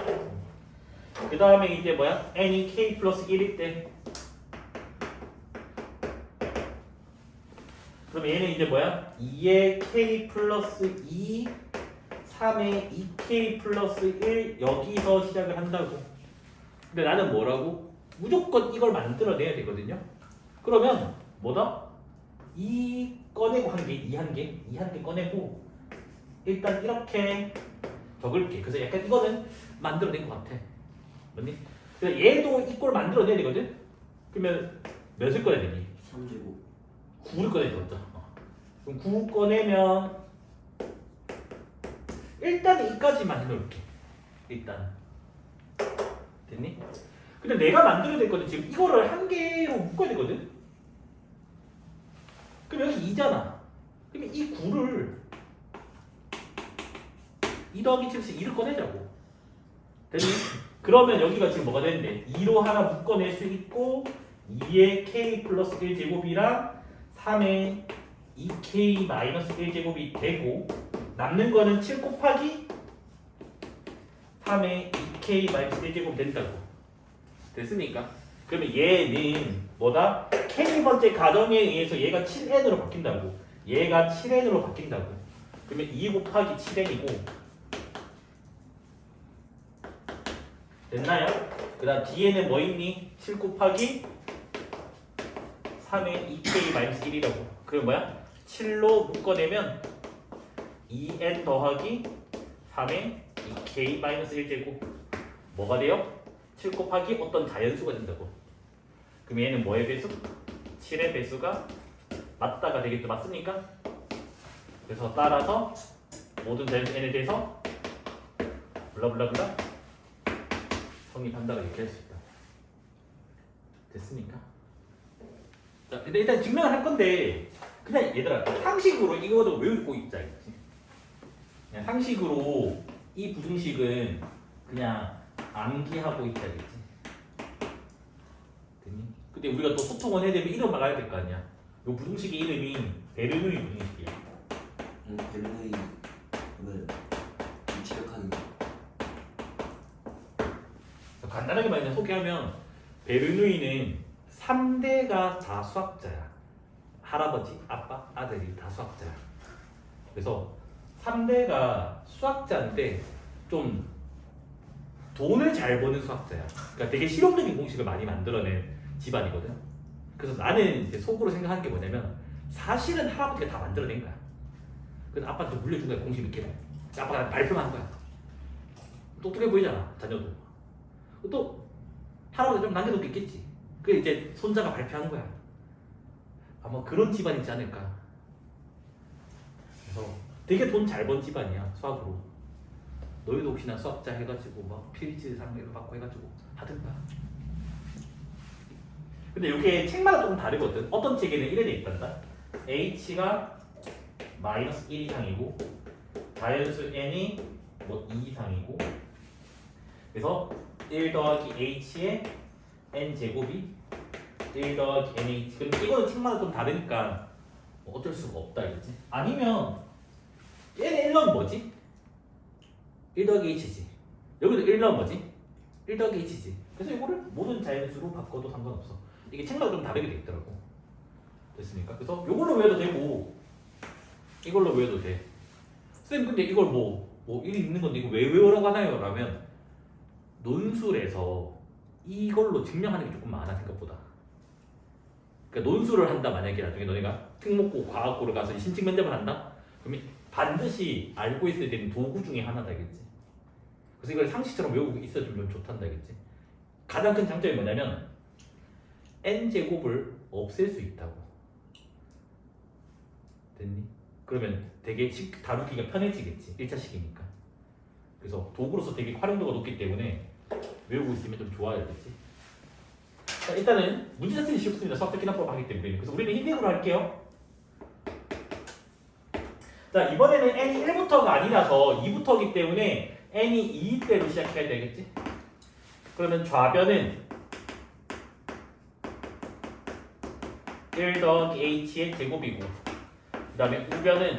그 다음에 이제 뭐야? n이 k 플러스 1일 때 그럼 얘는 이제 뭐야? 2의 k 플러스 2 3의 2k 플러스 1 여기서 시작을 한다고. 근데 나는 뭐라고? 무조건 이걸 만들어내야 되거든요. 그러면 뭐다? 2 꺼내고 한 개, 2 한 개, 2 한 개 꺼내고 일단 이렇게 적을게. 그래서 약간 이거는 만들어낸 것 같아. 맞니? 그래서 얘도 이 꼴 만들어내야 되거든? 그러면 몇을 꺼내야 되니? 3제곱 9를 꺼내야 되겠죠. 그럼 9 꺼내면 일단 2까지만 해놓을게. 일단 됐니? 근데 내가 만들어야 될 거는 지금 이거를 한 개로 묶어야 되거든? 그럼 여기 2잖아. 그러면 이 9를 2 더하기 7에서 2를 꺼내자고. 됐니? 그러면 여기가 지금 뭐가 되는데 2로 하나 묶어낼 수 있고 2의 k 플러스 1제곱이랑 3의 2k 마이너스 1제곱이 되고 남는 거는 7 곱하기 3의 2k 마이너스 1제곱 된다고. 됐습니까? 그러면 얘는 뭐다? k번째 가정에 의해서 얘가 7n으로 바뀐다고. 얘가 7n으로 바뀐다고. 그러면 2 곱하기 7n이고 됐나요? 그 다음 뒤에는 뭐 있니? 7 곱하기 3의 2k 마이너스 1이라고. 그럼 뭐야? 7로 묶어내면 2n 더하기 3의 2k 마이너스 1제곱 뭐가 돼요? 7 곱하기 어떤 자연수가 된다고. 그럼 얘는 뭐의 배수? 7의 배수가 맞다가 되겠죠. 맞습니까? 그래서 따라서 모든 자연수 n에 대해서 블라블라블라 성립한다고 이렇게 할 수 있다. 됐습니까? 자, 근데 일단 증명을 할 건데 그냥 얘들아 상식으로 이거도 외우고 있자 있지. 그냥 상식으로 이 부등식은 그냥 암기하고 있다 있지. 됐니? 근데 우리가 또 소통을 해야 되면 이름 말해야 될 거 아니야. 이 부등식의 이름이 베르누이 부등식이야. 벨로이 오늘 지적하는 거. 간단하게 말해 소개하면 베르누이는 3대가 다 수학자야. 할아버지, 아빠, 아들이 다 수학자야. 그래서 3대가 수학자인데 좀 돈을 잘 버는 수학자야. 그러니까 되게 실용적인 공식을 많이 만들어낸 집안이거든. 그래서 나는 이제 속으로 생각하는 게 뭐냐면 사실은 할아버지가 다 만들어낸 거야. 그래서 아빠한테 물려준 거야 공식 몇 개를. 아빠가 발표만 한 거야. 똑똑해 보이잖아 자녀도. 또 할아버지 좀 남겨놓겠지. 그래 이제 손자가 발표하는 거야. 아마 그런 집안이지 않을까. 그래서 되게 돈 잘 번 집안이야 수학으로. 너희도 혹시나 수학자 해가지고 막 필리츠상 이런 거 받고 해가지고 하든가. 근데 이게 책마다 조금 다르거든. 어떤 책에는 이래 돼 있단다. h가 -1 이상이고 자연수 n이 뭐 2 이상이고. 그래서 1 더하기 h의 n 제곱이 1 더하기 nh. 근데 이거는 책마다 좀 다르니까 뭐 어쩔 수가 없다 이거지. 아니면 얘는 1 넣으면 뭐지? 1 더하기 h지. 여기도 1 넣으면 뭐지? 1 더하기 h지. 그래서 이거를 모든 자연수로 바꿔도 상관없어. 이게 책마다 좀 다르게 돼 있더라고. 됐습니까? 그래서 이걸로 외워도 되고 이걸로 외워도 돼. 쌤 근데 이걸 뭐 일이 있는 건데 이거 왜 외우라고 하나요? 라면 논술에서 이걸로 증명하는 게 조금 많아 생각보다. 그러니까 논술을 한다 만약에 나중에 너네가 특목고 과학고를 가서 신칭 면접을 한다? 그러면 반드시 알고 있어야 되는 도구 중에 하나다 알겠지? 그래서 이걸 상식처럼 외우고 있어주면 좋단다 알겠지? 가장 큰 장점이 뭐냐면 n제곱을 없앨 수 있다고. 됐니? 그러면 되게 다루기가 편해지겠지 1차식이니까. 그래서 도구로서 되게 활용도가 높기 때문에 외우고 있으면 좀 좋아야겠지. 자, 일단은 문제 자체는 쉽습니다. 수학적 기납법 하기 때문에. 그래서 우리는 흰색으로 할게요. 자, 이번에는 n이 1부터가 아니라서 2부터이기 때문에 n이 2대로 시작해야 되겠지. 그러면 좌변은 1 더하기 h의 제곱이고 그 다음에 우변은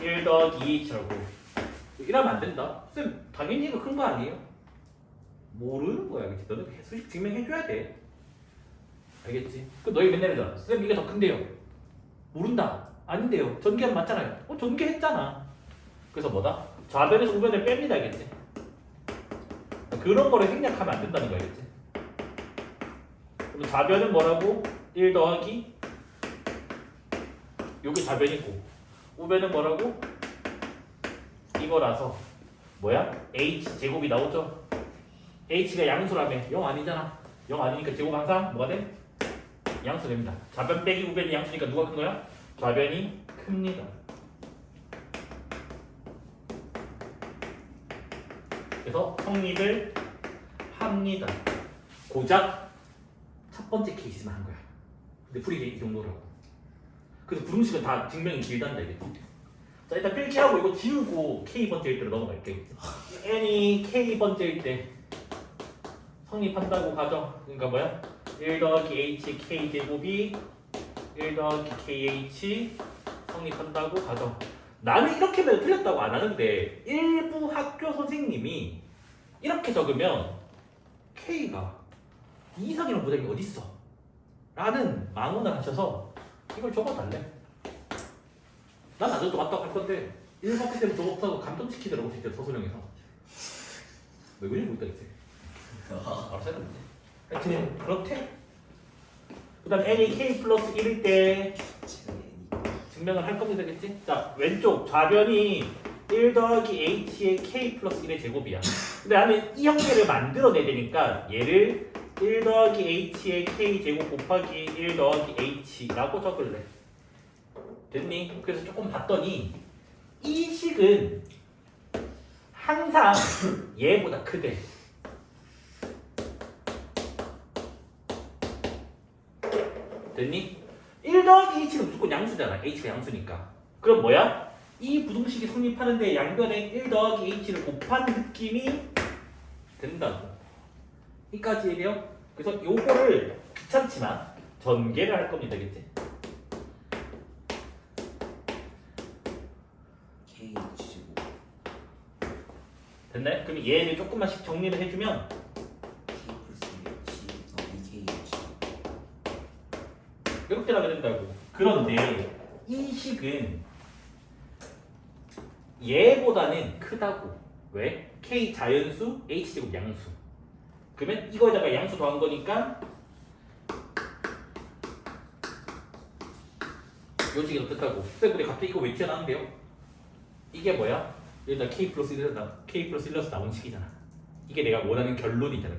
1 더하기 2h라고. 이러면 안 된다. 쌤 당연히 이거 큰 거 아니에요? 모르는 거야 알겠지? 너는 수식 증명해줘야 돼. 알겠지? 그 너희 맨날 이러잖아. 쌤 이게 더 큰데요. 모른다. 아닌데요. 전개는 맞잖아요. 전개했잖아. 그래서 뭐다? 좌변에서 우변을 뺍니다 알겠지? 그런 거를 생략하면 안 된다는 거 알겠지? 그럼 좌변은 뭐라고? 1 더하기 요게 좌변이고 우변은 뭐라고? 이거라서 뭐야? h 제곱이 나오죠? h가 양수라며 0 아니잖아. 0 아니니까 제곱 항상 뭐가 돼? 양수 됩니다. 좌변 빼기 우변이 양수니까 누가 큰 거야? 좌변이 큽니다. 그래서 성립을 합니다. 고작 첫 번째 케이스만 한 거야. 근데 풀이 이 정도라고. 그래서 부등식은 다 증명이 길단다 이겠지. 자 일단 필기하고 이거 지우고 K번째일 때로 넘어갈게. n이 K번째일 때 성립한다고 가정. 그러니까 뭐야? 1 더하기 h K제곱이 1 더하기 KH 성립한다고 가정. 나는 이렇게 해도 틀렸다고 안 하는데 일부 학교 선생님이 이렇게 적으면 K가 2 이상이라는 보장이 어딨어? 라는 망언을 하셔서 이걸 적어달래. 난 나중에 또 맞다고 할 건데 1학기 때문에 저거 없다고 감동시키더라고 진짜 서술형에서. 왜 그런지 모르겠지. 알아서 해야 되지. 하여튼 그렇대. 그 다음 n이 k 플러스 1일 때 증명을 할 겁니다 되겠지? 자 왼쪽 좌변이 1 더하기 h의 k 플러스 1의 제곱이야. 근데 나는 이 형태를 만들어내야 되니까 얘를 1 더하기 h의 k 제곱 곱하기 1 더하기 h라고 적을래. 됐니? 그래서 조금 봤더니 이 식은 항상 얘보다 크대. 됐니? 1 더하기 h는 무조건 양수잖아. h가 양수니까. 그럼 뭐야? 이 부등식이 성립하는데 양변에 1 더하기 h를 곱한 느낌이 된다고. 여기까지 이해돼요? 그래서 요거를 귀찮지만 전개를 할 겁니다. 알겠지? K 치고 됐나요? 그럼 얘를 조금만씩 정리를 해주면 K 플러스 2K 치고 이렇게 나게 된다고. 그런데 이 식은 얘보다는 크다고. 왜? k 자연수, h제곱 양수. 그러면 이거에다가 양수 더한 거니까 요 식이 더 크다고. 쌤 근데 갑자기 이거 왜 튀어나온대요? 이게 뭐야? 여기다 k 플러스 1에서 나온 식이잖아. 이게 내가 원하는 결론이잖아.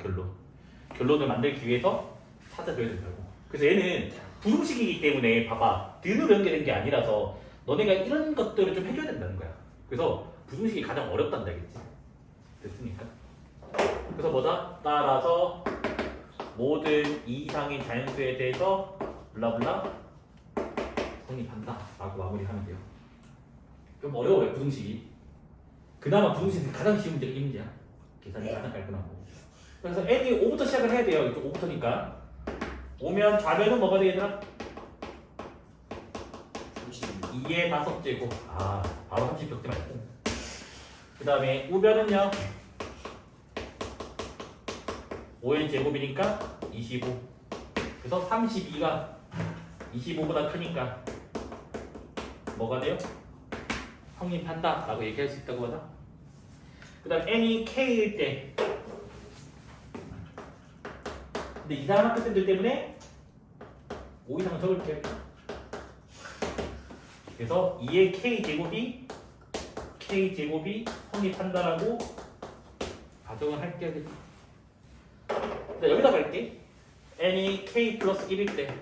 결론을 만들기 위해서 찾아줘야 된다고. 그래서 얘는 부등식이기 때문에 봐봐. 등으로 연결된 게 아니라서 너네가 이런 것들을 좀 해줘야 된다는 거야. 그래서 부등식이 가장 어렵단다. 알겠지? 됐습니까? 그래서 뭐다? 따라서 모든 이 이상의 자연수에 대해서 블라블라 성립한다 라고 마무리하면 돼요. 좀 어려워요. 부등식이. 그나마 부등식이 가장 쉬운 문제가 이 문제야. 계산이 가장 깔끔하고. 그래서 n이 5부터 시작을 해야 돼요. 이쪽 5부터니까 5면 좌변은 뭐가 되겠더라? 36 2의 5제곱. 아, 바로 30 적지 말고. 그 다음에 우변은요 5의 제곱이니까 25. 그래서 32가 25보다 크니까 뭐가 돼요? 성립한다 라고 얘기할 수 있다고 하자. 그 다음 n이 k일 때 근데 이상한 학교생들 때문에 5 이상은 적을게요. 그래서 2의 k제곱이 성립한다라고 가정을 할게요. 자, 여기다 갈게. n이 k 플러스 1일 때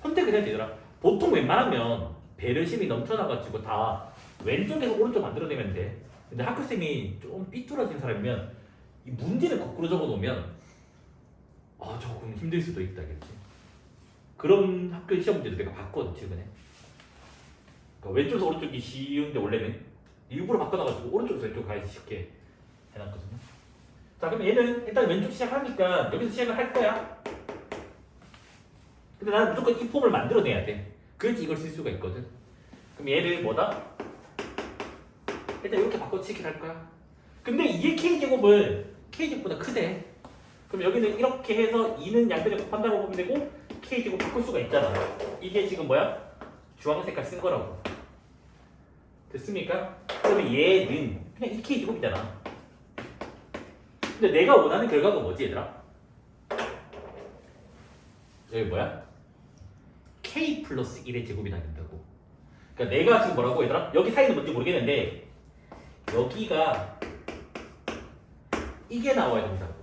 선택을 해야 되더라. 보통 웬만하면 배려심이 넘쳐나가지고 다 왼쪽에서 오른쪽 만들어내면 돼. 근데 학교쌤이 좀 삐뚤어진 사람이면 이 문제를 거꾸로 적어놓으면 아 조금 힘들 수도 있다겠지. 그런 학교 시험 문제도 내가 봤거든 최근에. 그러니까 왼쪽에서 오른쪽이 쉬운데 원래는 일부러 바꿔놔가지고 오른쪽에서 왼쪽 가야지 쉽게 해놨거든요. 자 그럼 얘는 일단 왼쪽 시작하니까 여기서 시작을 할 거야. 근데 나는 무조건 이 폼을 만들어내야 돼. 그래야지 이걸 쓸 수가 있거든. 그럼 얘를 뭐다? 일단 이렇게 바꿔치기 할 거야. 근데 이게 k제곱은 k제곱보다 크대. 그럼 여기는 이렇게 해서 2는 양변에 곱한다고 보면 되고 k제곱 바꿀 수가 있잖아. 이게 지금 뭐야? 주황 색깔 쓴 거라고. 됐습니까? 그러면 얘는 그냥 2k제곱이잖아. 근데 내가 원하는 결과가 뭐지 얘들아? 여기 뭐야? k 플러스 1의 제곱이 나온다고. 그러니까 내가 지금 뭐라고 얘들아? 여기 사이는 뭔지 모르겠는데 여기가 이게 나와야 된다고.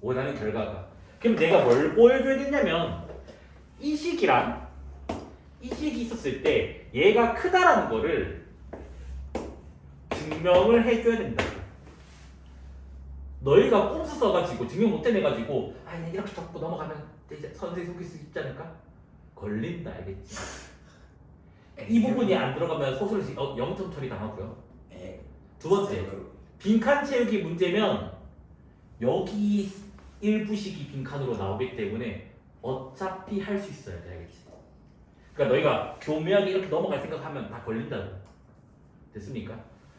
원하는 결과가. 그럼 내가 뭘 보여줘야 되냐면 이 식이 있었을 때 얘가 크다라는 거를 증명을 해줘야 된다고. 너희가 꼼수 써가지고 증명 못 해내가지고 아니 이렇게 적고 넘어가면 이제 선생님 속일 수 있지 않을까? 걸린다 알겠지? 이 부분이 안 들어가면 소설시 0점 처리 당하고요. 두 번째 빈칸 채우기 문제면 여기 일부식이 빈칸으로 나오기 때문에 어차피 할 수 있어야 돼 알겠지? 그러니까 너희가 교묘하게 이렇게 넘어갈 생각하면 다 걸린다고. 됐습니까?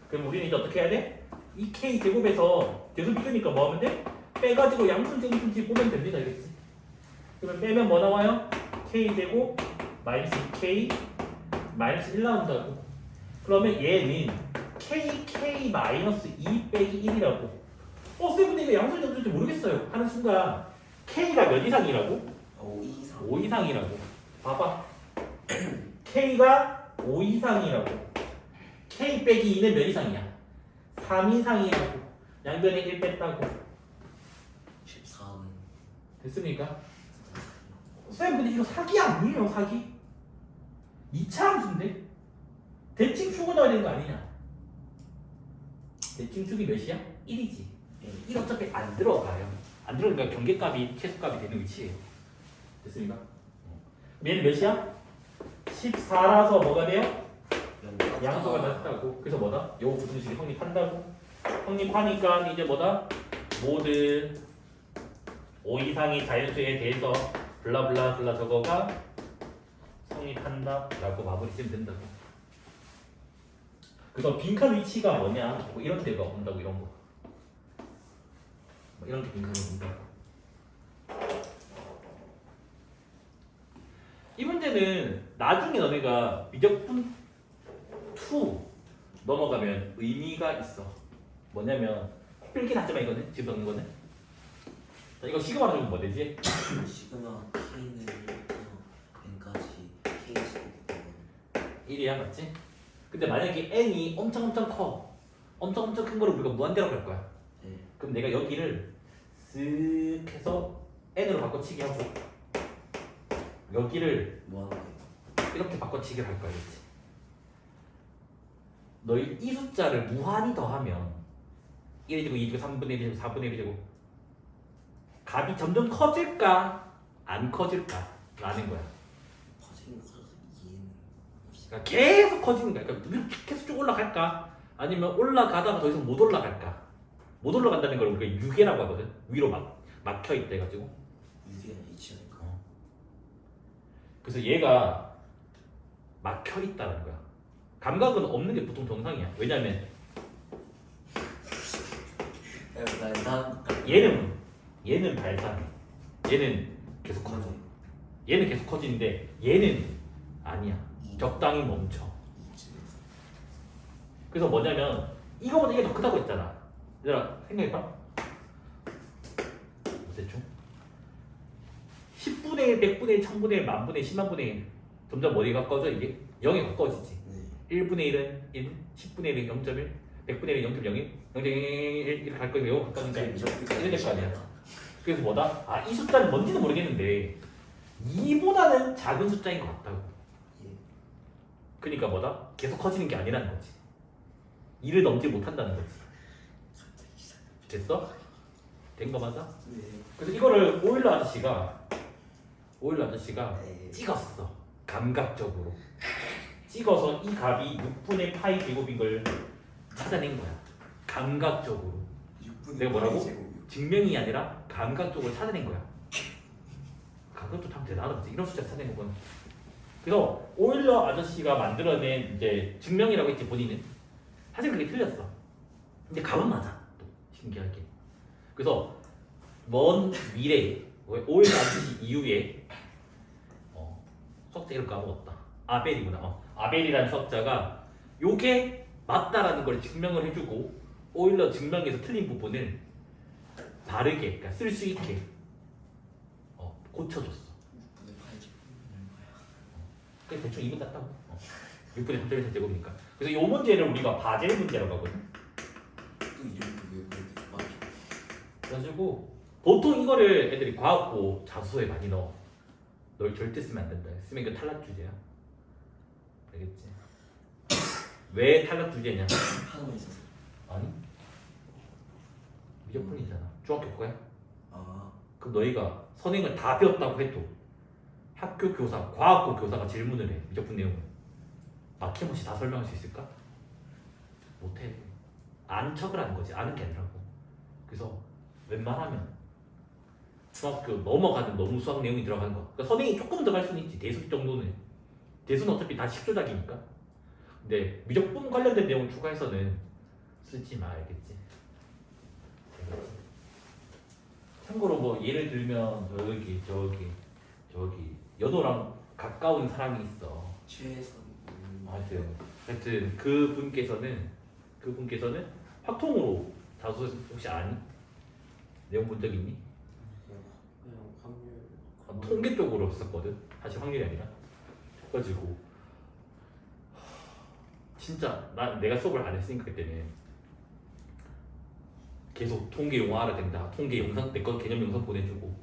그럼 우리는 이제 어떻게 해야 돼? 이 k 제곱에서 계속 비교니까 뭐 하면 돼? 빼가지고 양순제곱인지 보면 됩니다 알겠지? 그러면 빼면 뭐 나와요? k 제곱 마이너스 2k 마이너스 1 나온다고. 그러면 얘는 k 마이너스 2 빼기 1이라고. 쌤 근데 이거 양수인지 모르겠어요 하는 순간 k가 몇 이상이라고? 5 이상 5 이상이라고. 봐봐. k가 5 이상이라고. k 빼기 2는 몇 이상이야? 3 이상이라고. 양변에 1 뺐다고. 13 됐습니까? 쌤 근데 이거 사기 아니에요 사기? 2차 함수인데 대칭 축을 넣어야 되는 거 아니냐? 대칭 축이 몇이야? 1이지. 1 어차피 안 들어가요. 안 들어가니까 경계값이 최소값이 되는 위치예요. 됐습니까? 얘는 몇이야? 14라서 뭐가 돼요? 양수가 낮다고. 그래서 뭐다? 요거 부등식이 성립한다고. 성립하니까 이제 뭐다? 모든 O 이상의 자연수에 대해서 블라블라 블라 저거가 성립한다 라고 마무리 쓰면 된다고. 그래서 빈칸 위치가 뭐냐? 뭐 이런 데가 온다고. 이런 거 뭐 이런 게 빈칸이 온다고. 이 문제는 나중에 너네가 미적분 2 넘어가면 의미가 있어. 뭐냐면 필긴 하지만 이거는 지금 넣는 거는 자, 이거 시그마 적으면 뭐 되지? 시그마 K는 1부터 N까지 K 제곱 1이야 맞지? 근데 만약에 n이 엄청 커 엄청 큰 거를 우리가 무한대로 갈 거야. 네. 그럼 내가 여기를 쓱 해서 n으로 바꿔치기 하고 여기를 뭐 하는 거예요? 이렇게 바꿔치기를 할 거야. 그렇지? 너희 이 숫자를 무한히 더하면 1이 되고 2이 되고 3분의 1이 되고 4분의 1이 되고 값이 점점 커질까 안 커질까 라는 거야. 커지는 커져서 이해는 그러니까 계속 커지는 거야. 그러니까 위로 계속 쭉 올라갈까 아니면 올라가다가 더 이상 못 올라갈까. 못 올라간다는 걸 우리가 유계라고 하거든. 위로 막혀 있다 해가지고. 유기가 H니까 그래서 얘가 막혀 있다는 거야. 감각은 없는 게 보통 정상이야. 왜냐면 얘는 발산해. 얘는 계속 커져. 얘는 계속 커지는데 얘는 아니야. 적당히 멈춰. 그래서 뭐냐면 이거보다 이게 더 크다고 했잖아. 얘들아 생각해봐. 대충 10분의 1, 100분의 1, 1000분의 1, 만분의 1, 10만분의 1 점점 어디가 가까워져? 이게 0에 가까워지지. 네. 1분의 1은 1, 10분의 1은 0.1, 100분의 1은 0.01, 0.01 이렇게 갈 거니까 0 가까우니까 이래 될 거 아니야. 그래서 뭐다? 아, 이 숫자는 뭔지는 모르겠는데 2보다는 작은 숫자인 것 같다고. 예. 그러니까 뭐다? 계속 커지는 게 아니라는 거지. 2를 넘지 못한다는 거지. 됐어? 된 거 맞아? 네. 그래서 이거를 오일러 아저씨가 네. 찍었어. 감각적으로 찍어서 이 값이 6분의 파이 제곱인 걸 찾아낸 거야. 감각적으로. 6분의 내가 뭐라고? 제곱이요. 증명이 아니라 감각적으로 찾아낸 거야. 감각도 참 대단하다. 그치? 이런 숫자 찾아낸 거군. 그래서 오일러 아저씨가 만들어낸 이제 증명이라고 했지 본인은. 사실 그게 틀렸어. 근데 값은 맞아. 또 신기하게. 그래서 먼 미래 오일러 아저씨 이후에 수학자 이름 까먹었다. 아벨이구나. 아벨이라는 수학자가 요게 맞다라는 걸 증명을 해주고 오일러 증명에서 틀린 부분을 바르게, 그러니까 쓸 수 있게 고쳐줬어. 6분의 8 제곱인 거야. 그래서 대충 2분 땄다고. 6분의 3.1 제곱이니까. 그래서 이 문제를 우리가 바젤 문제라고 하거든. 또 이름도 왜 그렇게 많이 그래가지고 보통 이거를 애들이 과학고 자소서에 많이 넣어. 널 절대 쓰면 안 된다. 쓰면 이거 탈락 주제야. 알겠지? 왜 탈락 주제냐? 하나만 있었어. 아니 미적분이잖아. 중학교 거야? 아. 그럼 너희가 선행을 다 배웠다고 해도 학교 교사, 과학고 교사가 질문을 해. 미적분 내용을 막힘없이 다 설명할 수 있을까? 못해. 아는 척을 하는 거지. 아는 게 아니라고. 그래서 웬만하면 중학교 넘어가는 너무 수학 내용이 들어가는 거. 그러니까 선행이 조금 더 갈 수는 있지. 대수 정도는. 대수는 어차피 다 식조작이니까. 근데 미적분 관련된 내용 추가해서는 쓰지 마. 알겠지? 참고로 뭐 예를 들면 저기 연호랑 가까운 사람이 있어. 최선. 하여튼 그 분께서는 확통으로 자소서 혹시 아니? 내용 본 적 있니? 그냥 확률. 통계 쪽으로 썼거든. 사실 확률이 아니라. 그래가지고 진짜 내가 수업을 안 했으니까 그때는 계속 통계 용어 알아댄다. 통계 영상 내 거 개념 영상 보내주고.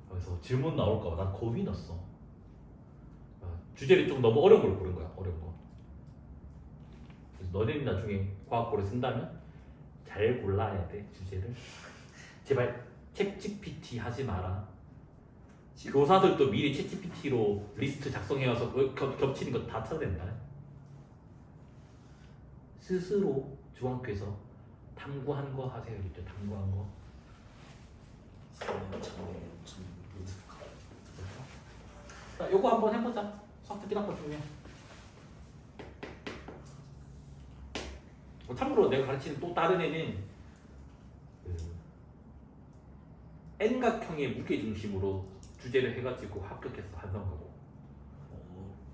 그래서 질문 나올까 봐 난 겁이 났어. 주제를 좀 너무 어려운 걸 고른 거야. 어려운 거. 그래서 너네는 나중에 과학고를 쓴다면 잘 골라야 돼 주제를. 제발 챗GPT 하지 마라. 교사들도 미리 챗GPT로 리스트 작성해와서 겹치는 거 다 찾아낸다. 스스로 중학교에서 탐구한 거 하세요. 이제 탐구한 거. 자, 요거 한번 해보자. 수학특기 한번 중요해. 참고로 내가 가르치는 또 다른 애는 N각형의 무게 중심으로 주제를 해가지고 합격했어. 한성가고.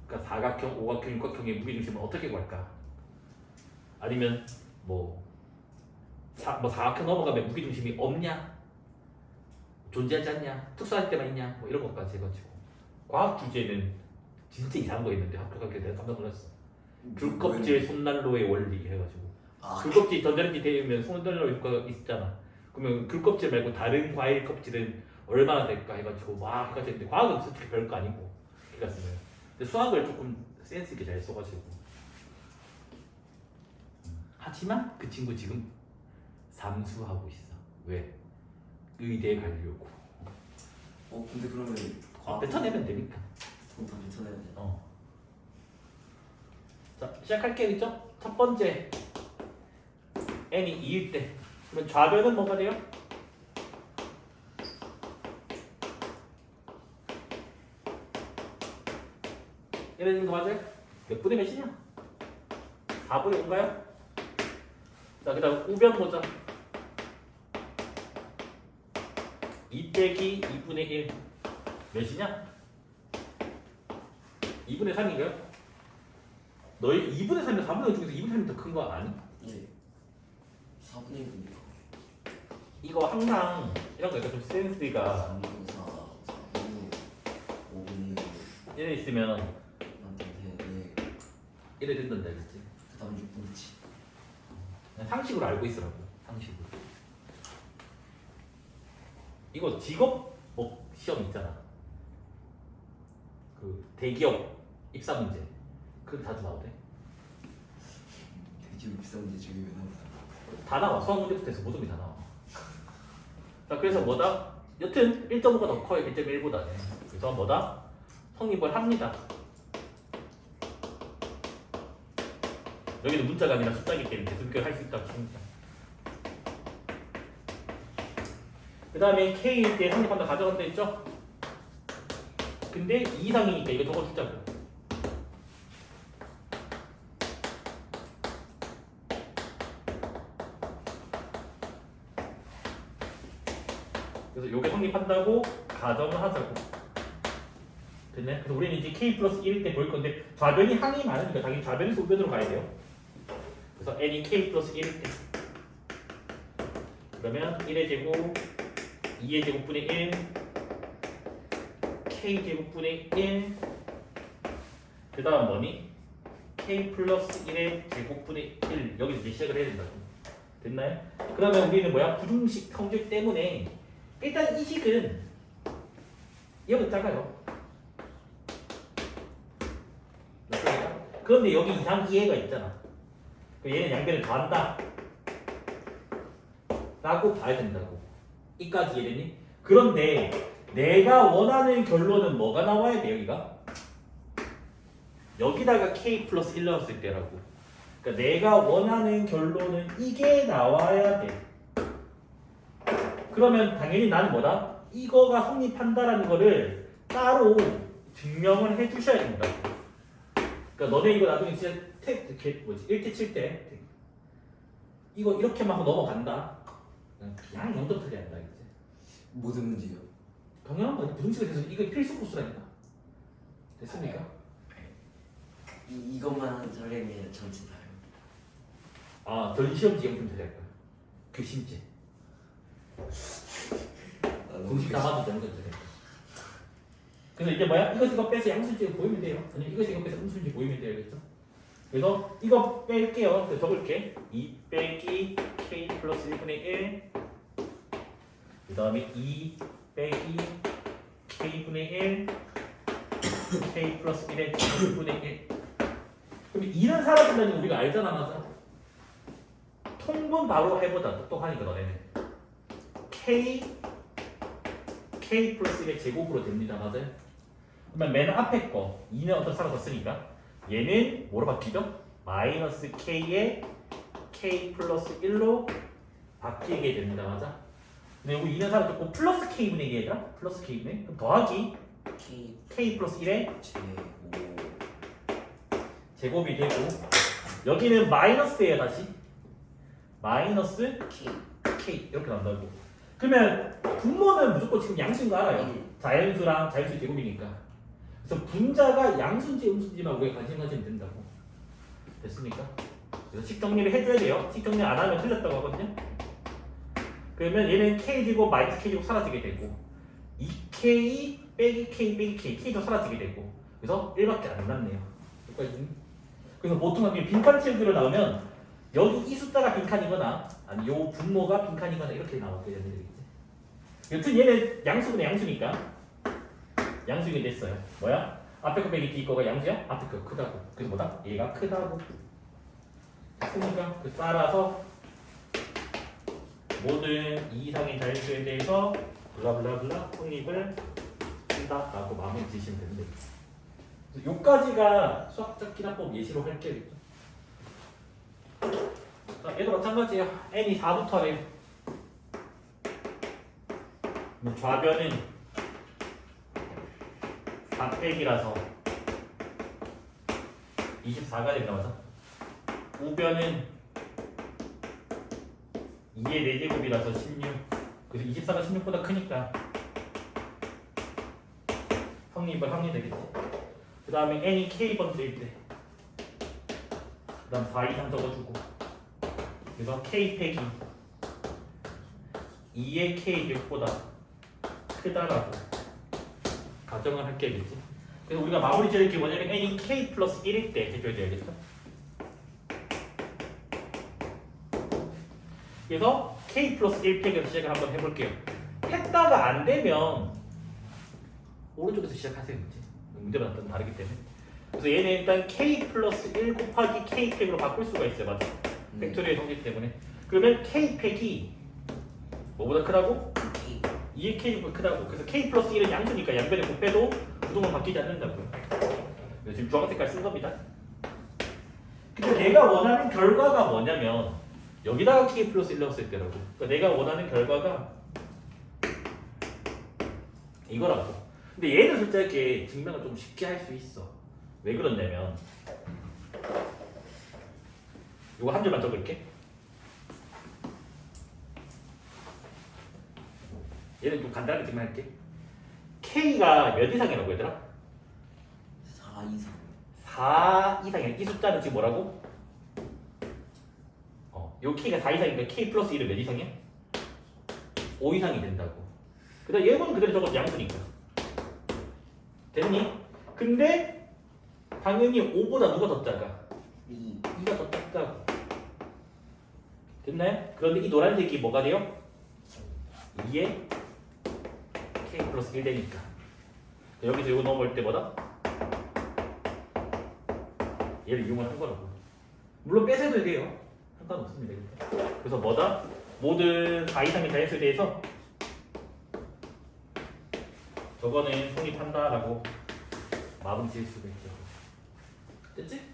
그러니까 사각형, 오각형, 육각형의 무게 중심을 어떻게 구할까? 아니면 뭐 사각형 넘어가면 무게 중심이 없냐? 존재하지 않냐? 특수할 때만 있냐? 뭐 이런 것까지 해가지고 과학 주제는 진짜 이상한 거 있는데 합격하게 내가 깜짝 놀랐어. 귤껍질 손난로의 원리 해가지고 귤껍질 전자레인지 데우면 손난로 효과가 있잖아. 그러면 귤껍질 말고 다른 과일 껍질은 얼마나 될까 해가지고 막 해가지고 했는데 과학은 솔직히 별거 아니고 해가지고 근데 수학을 조금 센스 있게 잘 써가지고 하지만 그 친구 지금 삼수하고 있어. 왜? 의대 가려고. 근데 그러면 뱉어내면 되니까. 다 뱉어내야 돼. 자, 시작할게요. 그죠? 첫 번째 n이 2일 때 그러면 좌변은 뭐가 돼요? 이래진 거 맞아요? 몇 분의 몇이냐? 4분의 5인가요? 자, 그 다음 우변 보자. 2 빼기 2분의 1 몇이냐? 2분의 3인가요? 너희 2분의 3이면 4분의 5 중에서 2분의 3이 더 큰 거 아니? 예. 4분의 1이니까. 이거 항상 이런 거 약간 좀 센스가 3분의 4, 4분의 5분의 1. 이래 있으면 나한테 이래 된단다 그치? 그 다음 6분의 7. 그냥 상식으로 알고 있으라고. 상식으로. 이거 직업 시험 있잖아. 그 대기업 입사 문제. 그게 자주 나오대. 되게 비싼 문제 지금 왜 나오나? 다 나와. 수학 문제부터 해서 모든 게 다 나와. 자, 그래서 뭐다? 여튼 1.5가 더 커요. 1.1보다. 그래서 뭐다? 성립을 합니다. 여기는 문자가 아니라 숫자이기 때문에 대수비교를 할 수 있다고 칩니다. 그 다음에 K일 때 성립한다 가져간다 했죠? 근데 2 이상이니까 이거 적어주자고. 그래서 요게 성립한다고 가정을 하자고. 됐네? 그래서 우리는 이제 K 플러스 1일 때 볼 건데 좌변이 항이 많으니까 당연히 좌변에서 우변으로 가야 돼요. 그래서 n이 K 플러스 1일 때 그러면 1의 제곱 2의 제곱분의 1 K 제곱분의 1 그 다음 뭐니? K 플러스 1의 제곱분의 1 여기서 이제 시작을 해야 된다고. 됐나요? 그러면 우리는 뭐야? 부등식 성질 때문에 일단 이 식은 얘보다 작아요. 그런데 여기 이상 이해가 있잖아. 얘는 양변을 더한다 라고 봐야 된다고. 이까지 이해되니? 그런데 내가 원하는 결론은 뭐가 나와야 돼? 여기다가 K 플러스 1 넣었을 때라고. 그러니까 내가 원하는 결론은 이게 나와야 돼. 그러면 당연히 나는 뭐다? 이거가 성립한다라는 거를 따로 증명을 해주셔야 된다고. 그러니까 너네 이거 나중에 진짜 뭐지? 1대 7대 이거 이렇게만 하고 넘어간다. 그냥 영점 틀이 한다 이제. 모든 문제요. 당연한 거지. 부등식에 대해서 이거 필수 코스라니까. 됐습니까? 이것만 잘하면 전체 다요. 아, 전 시험지 영점 틀이 할 거야. 교심제. 공식 다 맞아도 영점 틀이 할 거야. 그래서 이제 뭐야? 이거 빼서 양수지 보이면 돼요. 아니면 이거 빼서 음수지 보이면 돼요. 알겠죠? 그래서 이거 뺄게요. 그래서 적을게. 2 빼기 K 플러스 1분의 1 그 다음에 2 빼기 K분의 1 k 플러스 1의 제곱분의 1. 그럼 2는 사라진다는 거 우리가 알잖아, 맞아? 통분 바로 해보자. 똑똑하니까 너네는. k 플러스 1의 제곱으로 됩니다, 맞아요? 그러면 맨 앞에 거 2는 어떤 사라졌으니까 얘는 뭐로 바뀌죠? 마이너스 k에 k 플러스 1로 바뀌게 됩니다, 맞아? 근데 여기 2는 사라졌고 플러스 k분의 1이 얘들아? 플러스 k분의 그럼 더하기 k 플러스 1의 제곱이 되고 여기는 마이너스예요 다시 마이너스 k 이렇게 나온다고. 그러면 분모는 무조건 지금 양수인 거 알아요. 자연수랑 자연수 제곱이니까. 그래서 분자가 양수인지 음수인지만 우리가 관심 가지면 된다고. 됐습니까? 그래서 식 정리를 해줘야 돼요. 식 정리 안 하면 틀렸다고 하거든요. 그러면 얘는 k제곱 마이너스 k제곱 사라지게 되고 2k 빼기 k 빼기 k k도 사라지게 되고 그래서 1밖에 안 남네요. 여기까지. 그래서 보통 이게 빈칸 채우기로 나오면 여기 이 숫자가 빈칸이거나 아니 요 분모가 빈칸이거나 이렇게 나오게 되는 거겠지. 여튼 얘는 양수분의 양수니까 양수이 됐어요. 뭐야? 앞에 거 빼기 뒤 거가 양수야? 앞에 거 크다고. 그래서 뭐다? 얘가 크다고. 됐습니까? 그 따라서 모든 이 이상의 자연수에 대해서 블라블라블라 성립을 한다라고 마음에 드시면 되는데 요까지가 수학적 기납법 예시로 할게요. 자, 얘도 마찬가지예요. n이 4부터 해요. 좌변은 4백이라서 24가 된다 맞아? 우변은 2의 4제곱이라서 16. 그래서 24가 16보다 크니까 성립을 하면 되겠지. 그 다음에 n이 k번째일 때 그 다음 4 이상 적어주고 그래서 k 팩이 2의 k제곱보다 크다라고 가정을 할 게겠지. 그래서 우리가 마무리 지을 게 뭐냐면 n이 k 플러스 1일 때 해줘야 되겠죠. 그래서 k 플러스 1팩에서 시작을 한번 해볼게요. 했다가 안 되면 오른쪽에서 시작하세요. 문제가 좀 다르기 때문에. 그래서 얘는 일단 k 플러스 1 곱하기 k 팩으로 바꿀 수가 있어요. 맞죠? 팩토리의 성질 때문에. 그러면 k 팩이 뭐보다 크다고? 2의 k보다 크다고. 그래서 k 플러스 1은 양수니까 양변에 곱해도 구동은 바뀌지 않는다고요. 지금 주황색깔 쓴 겁니다. 근데 내가 원하는 결과가 뭐냐면 여기다가 k 플러스 1 넣었을 때라고. 그러니까 내가 원하는 결과가 이거라고. 근데 얘는 솔직히 증명을 좀 쉽게 할 수 있어. 왜 그러냐면 이거 한 줄만 적을게. 얘는 좀 간단하게 증명할게. k가 몇 이상이라고 얘들아? 4 이상 4 이상이야. 이 숫자는 지금 뭐라고? 요 k가 4 이상이니까 k 플러스 1은 몇 이상이야? 5 이상이 된다고. 그다음 얘는 그대로 적어도 양수니까. 됐니? 근데 당연히 5보다 누가 더 작아? 2가 더 작다고. 됐나요? 그런데 이 노란색이 뭐가 돼요? 2에 k 플러스 1 되니까. 여기서 이거 넘어올 때 뭐다? 얘를 이용을 한 거라고. 물론 뺏어도 돼요. 상관없습니다. 그래서 뭐다? 모든 4 이상의 자연수에 대해서 저거는 성립한다라고 마음 지을 수가 있죠. 됐지?